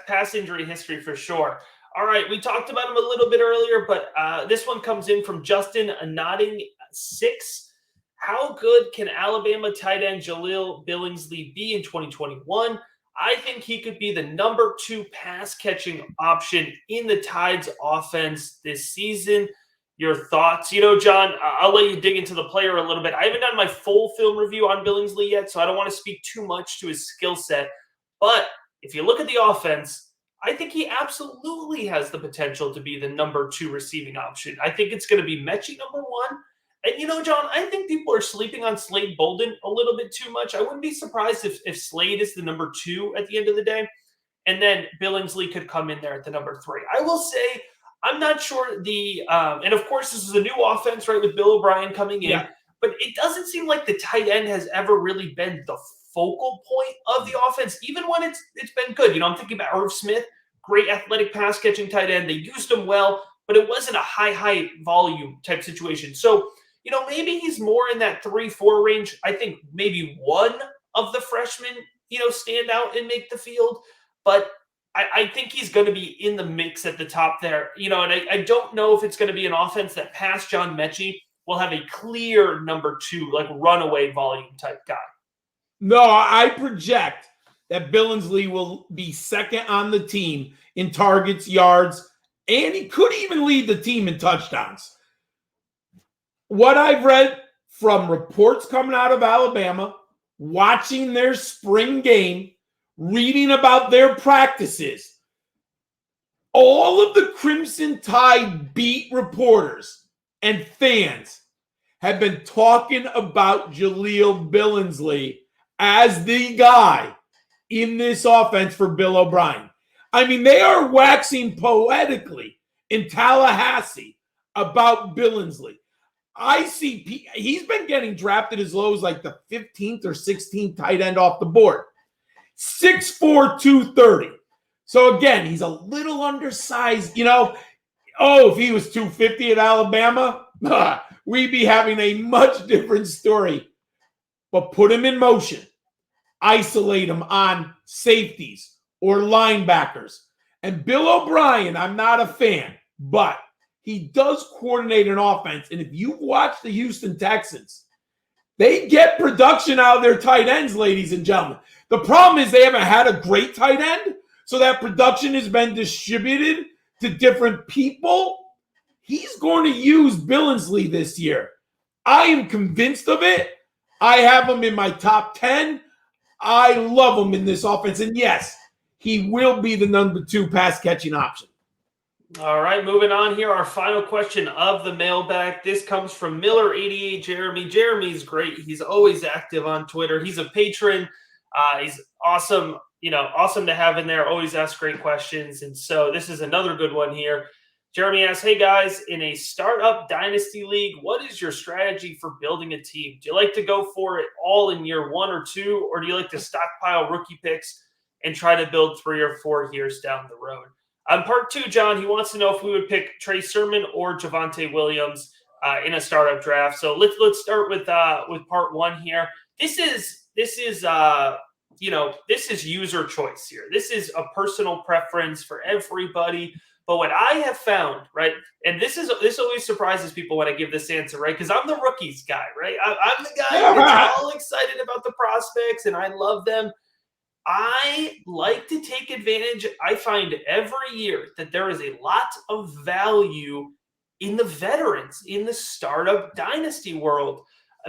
Past injury history for sure. All right, we talked about him a little bit earlier, but this one comes in from Justin, a nodding 6. How good can Alabama tight end Jaleel Billingsley be in 2021? I think he could be the number 2 pass-catching option in the Tide's offense this season. Your thoughts? You know, John, I'll let you dig into the player a little bit. I haven't done my full film review on Billingsley yet, so I don't want to speak too much to his skill set. But if you look at the offense, I think he absolutely has the potential to be the number 2 receiving option. I think it's going to be Mechie number 1. And, you know, John, I think people are sleeping on Slade Bolden a little bit too much. I wouldn't be surprised if Slade is the number 2 at the end of the day. And then Billingsley could come in there at the number 3. I will say, I'm not sure and of course, this is a new offense, right, with Bill O'Brien coming in. Yeah. But it doesn't seem like the tight end has ever really been the focal point of the offense, even when it's been good. You know, I'm thinking about Irv Smith, great athletic pass-catching tight end. They used him well, but it wasn't a high volume type situation. So, you know, maybe he's more in that 3-4 range. I think maybe one of the freshmen, you know, stand out and make the field. But I think he's going to be in the mix at the top there. You know, and I don't know if it's going to be an offense that past John Mechie will have a clear number 2, like runaway volume type guy. No, I project that Billingsley will be second on the team in targets, yards, and he could even lead the team in touchdowns. What I've read from reports coming out of Alabama, watching their spring game, reading about their practices, all of the Crimson Tide beat reporters and fans have been talking about Jaleel Billingsley as the guy in this offense for Bill O'Brien. I mean, they are waxing poetically in Tallahassee about Billingsley. I see he's been getting drafted as low as like the 15th or 16th tight end off the board. 6'4", 230. So again, he's a little undersized. You know, if he was 250 at Alabama, we'd be having a much different story. But put him in motion. Isolate him on safeties or linebackers. And Bill O'Brien, I'm not a fan, but he does coordinate an offense. And if you've watched the Houston Texans, They get production out of their tight ends, ladies and gentlemen. The problem is they haven't had a great tight end, so that production has been distributed to different people. He's going to use Billingsley this year. I am convinced of it. I have him in my top 10. I love him in this offense. And yes, he will be the number 2 pass catching option. All right, moving on here. Our final question of the mailbag. This comes from Miller88 Jeremy. Jeremy's great. He's always active on Twitter. He's a patron. He's awesome, awesome to have in there. Always asks great questions. And so this is another good one here. Jeremy asks, hey guys, in a startup dynasty league, what is your strategy for building a team? Do you like to go for it all in year 1 or 2, or do you like to stockpile rookie picks and try to build 3 or 4 years down the road? On part 2, John, he wants to know if we would pick Trey Sermon or Javontae Williams in a startup draft. So let's start with part 1 here. This is user choice here. This is a personal preference for everybody. But what I have found, right, and this always surprises people when I give this answer, right, because I'm the rookies guy, right? I'm the guy that's all excited about the prospects, and I love them. I like to take advantage. I find every year that there is a lot of value in the veterans, in the startup dynasty world,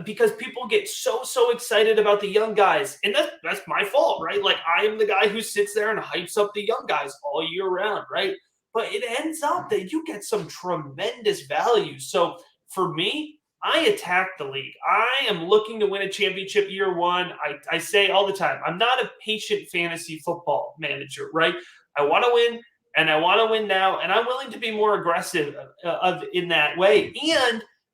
because people get so excited about the young guys. And that's my fault, right? Like, I am the guy who sits there and hypes up the young guys all year round, right? But it ends up that you get some tremendous value. So for me, I attack the league. I am looking to win a championship year 1. I say all the time, I'm not a patient fantasy football manager, right? I want to win, and I want to win now, and I'm willing to be more aggressive in that way.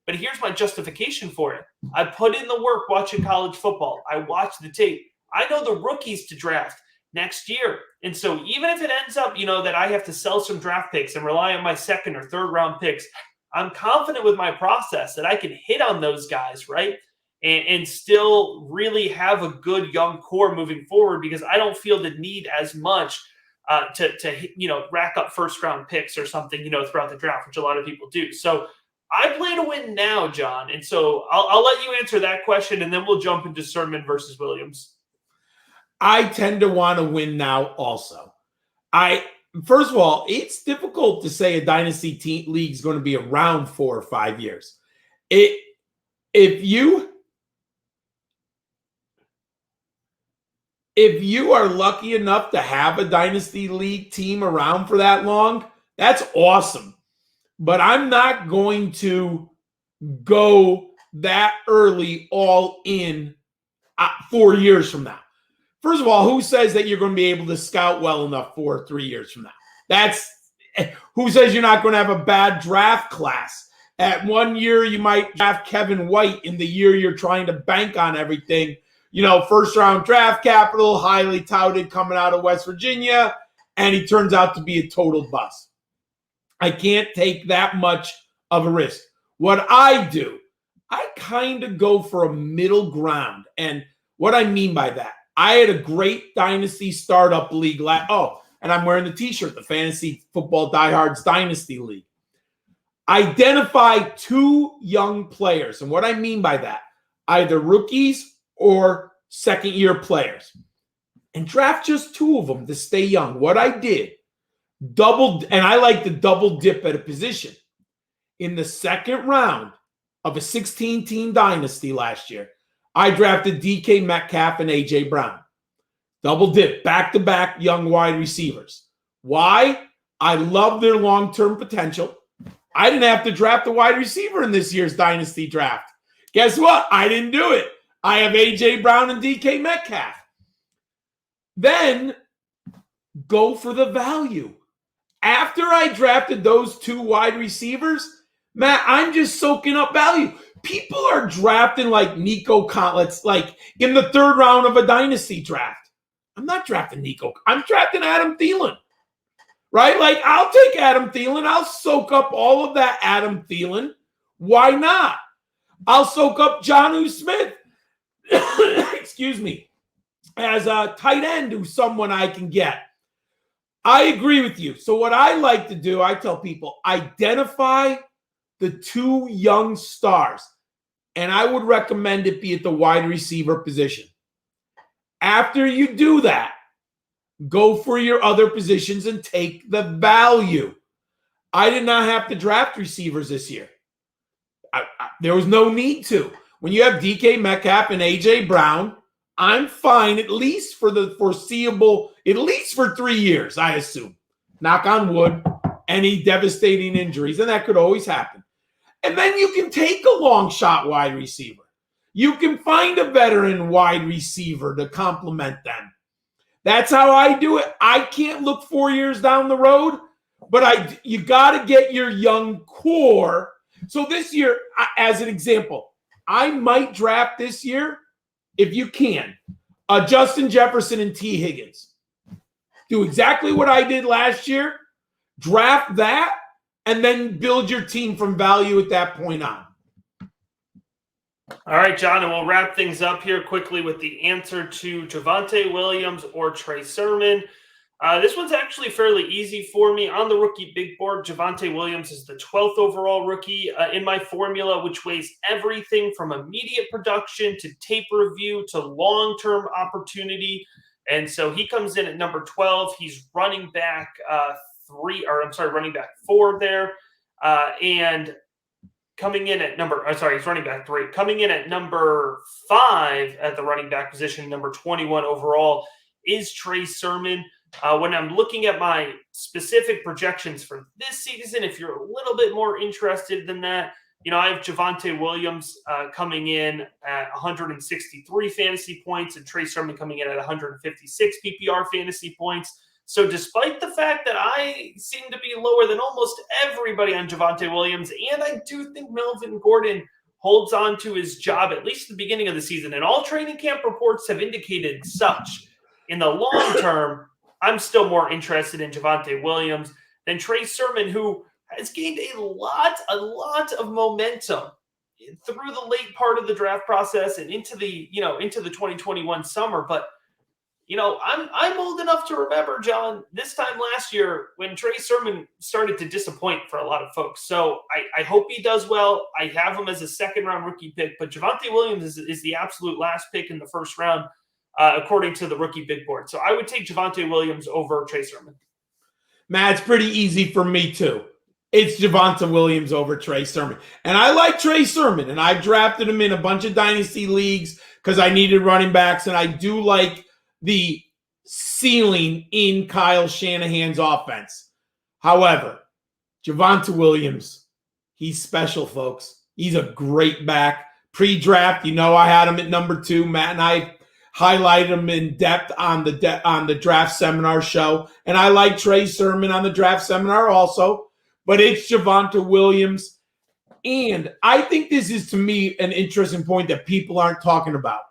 But here's my justification for it. I put in the work watching college football. I watch the tape. I know the rookies to draft next year. And so even if it ends up, that I have to sell some draft picks and rely on my 2nd or 3rd round picks, I'm confident with my process that I can hit on those guys, right? And still really have a good young core moving forward, because I don't feel the need as much to rack up 1st round picks or something, throughout the draft, which a lot of people do. So I plan to win now, John. And so I'll let you answer that question, and then we'll jump into Sermon versus Williams. I tend to want to win now also. First of all, it's difficult to say a dynasty league is going to be around 4 or 5 years. If you are lucky enough to have a dynasty league team around for that long, that's awesome. But I'm not going to go that early all in 4 years from now. First of all, who says that you're going to be able to scout well enough for 3 years from now? Who says you're not going to have a bad draft class? At 1 year, you might draft Kevin White in the year you're trying to bank on everything. 1st round draft capital, highly touted, coming out of West Virginia, and he turns out to be a total bust. I can't take that much of a risk. What I do, I kind of go for a middle ground. And what I mean by that, I had a great dynasty startup league. And I'm wearing the t-shirt, the Fantasy Football Diehards Dynasty League. Identify 2 young players. And what I mean by that, either rookies or second-year players. And draft just 2 of them to stay young. What I did, and I like to double dip at a position. In the 2nd round of a 16-team dynasty last year, I drafted DK Metcalf and A.J. Brown. Double dip, back-to-back young wide receivers. Why? I love their long-term potential. I didn't have to draft a wide receiver in this year's dynasty draft. Guess what? I didn't do it. I have A.J. Brown and DK Metcalf. Then go for the value. After I drafted those 2 wide receivers, Matt, I'm just soaking up value. People are drafting like Nico Collins, like in the 3rd round of a dynasty draft. I'm not drafting Nico. I'm drafting Adam Thielen, right? Like, I'll take Adam Thielen. I'll soak up all of that Adam Thielen. Why not? I'll soak up Jonnu Smith, excuse me, as a tight end who's someone I can get. I agree with you. So what I like to do, I tell people, identify the 2 young stars and I would recommend it be at the wide receiver position. After you do that, go for your other positions and take the value. I did not have to draft receivers this year. There was no need to. When you have DK Metcalf and A.J. Brown, I'm fine at least for the foreseeable, at least for 3 years, I assume. Knock on wood, any devastating injuries, and that could always happen. And then you can take a long shot wide receiver. You can find a veteran wide receiver to complement them. That's how I do it. I can't look 4 years down the road, but you got to get your young core. So this year, as an example, I might draft this year, if you can, Justin Jefferson and T. Higgins. Do exactly what I did last year. Draft that, and then build your team from value at that point on. All right, John, and we'll wrap things up here quickly with the answer to Javontae Williams or Trey Sermon. This one's actually fairly easy for me. On the rookie big board, Javontae Williams is the 12th overall rookie in my formula, which weighs everything from immediate production to tape review to long-term opportunity. And so he comes in at number 12. He's running back running back 4 there. And coming in at he's running back 3. Coming in at number 5 at the running back position, number 21 overall, is Trey Sermon. When I'm looking at my specific projections for this season, if you're a little bit more interested than that, I have Javontae Williams coming in at 163 fantasy points and Trey Sermon coming in at 156 PPR fantasy points. So despite the fact that I seem to be lower than almost everybody on Javontae Williams, and I do think Melvin Gordon holds on to his job at least at the beginning of the season, and all training camp reports have indicated such, in the long term, I'm still more interested in Javontae Williams than Trey Sermon, who has gained a lot of momentum through the late part of the draft process and into the 2021 summer. But I'm old enough to remember, John, this time last year when Trey Sermon started to disappoint for a lot of folks. So I hope he does well. I have him as a second-round rookie pick, but Javontae Williams is the absolute last pick in the first round, according to the rookie big board. So I would take Javontae Williams over Trey Sermon. Matt, it's pretty easy for me too. It's Javontae Williams over Trey Sermon. And I like Trey Sermon, and I've drafted him in a bunch of dynasty leagues because I needed running backs, and I do like the ceiling in Kyle Shanahan's offense. However, Javontae Williams, he's special, folks. He's a great back. Pre-draft, I had him at number 2. Matt and I highlighted him in depth on the draft seminar show. And I like Trey Sermon on the draft seminar also. But it's Javontae Williams. And I think this is, to me, an interesting point that people aren't talking about.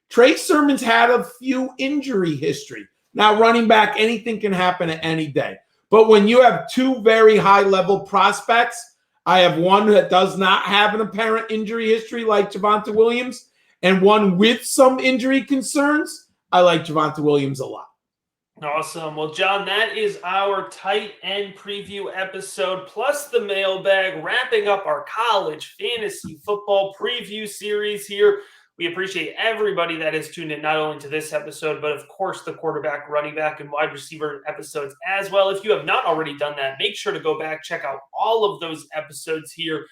Trey Sermon's had a few injury history. Now, running back, anything can happen at any day. But when you have 2 very high-level prospects, I have one that does not have an apparent injury history like Javontae Williams, and one with some injury concerns. I like Javontae Williams a lot. Awesome. Well, John, that is our tight end preview episode, plus the mailbag, wrapping up our college fantasy football preview series here. We appreciate everybody that has tuned in, not only to this episode, but of course the quarterback, running back, and wide receiver episodes as well. If you have not already done that, make sure to go back, check out all of those episodes here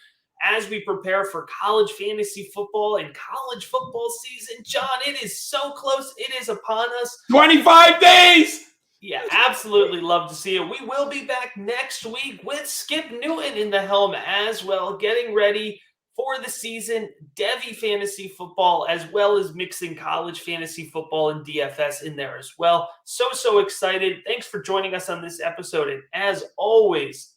as we prepare for college fantasy football and college football season. John, it is so close. It is upon us. 25 days! Yeah, absolutely love to see it. We will be back next week with Skip Newton in the helm as well, getting ready for the season, Devy fantasy football, as well as mixing college fantasy football and DFS in there as well. So excited. Thanks for joining us on this episode. And as always,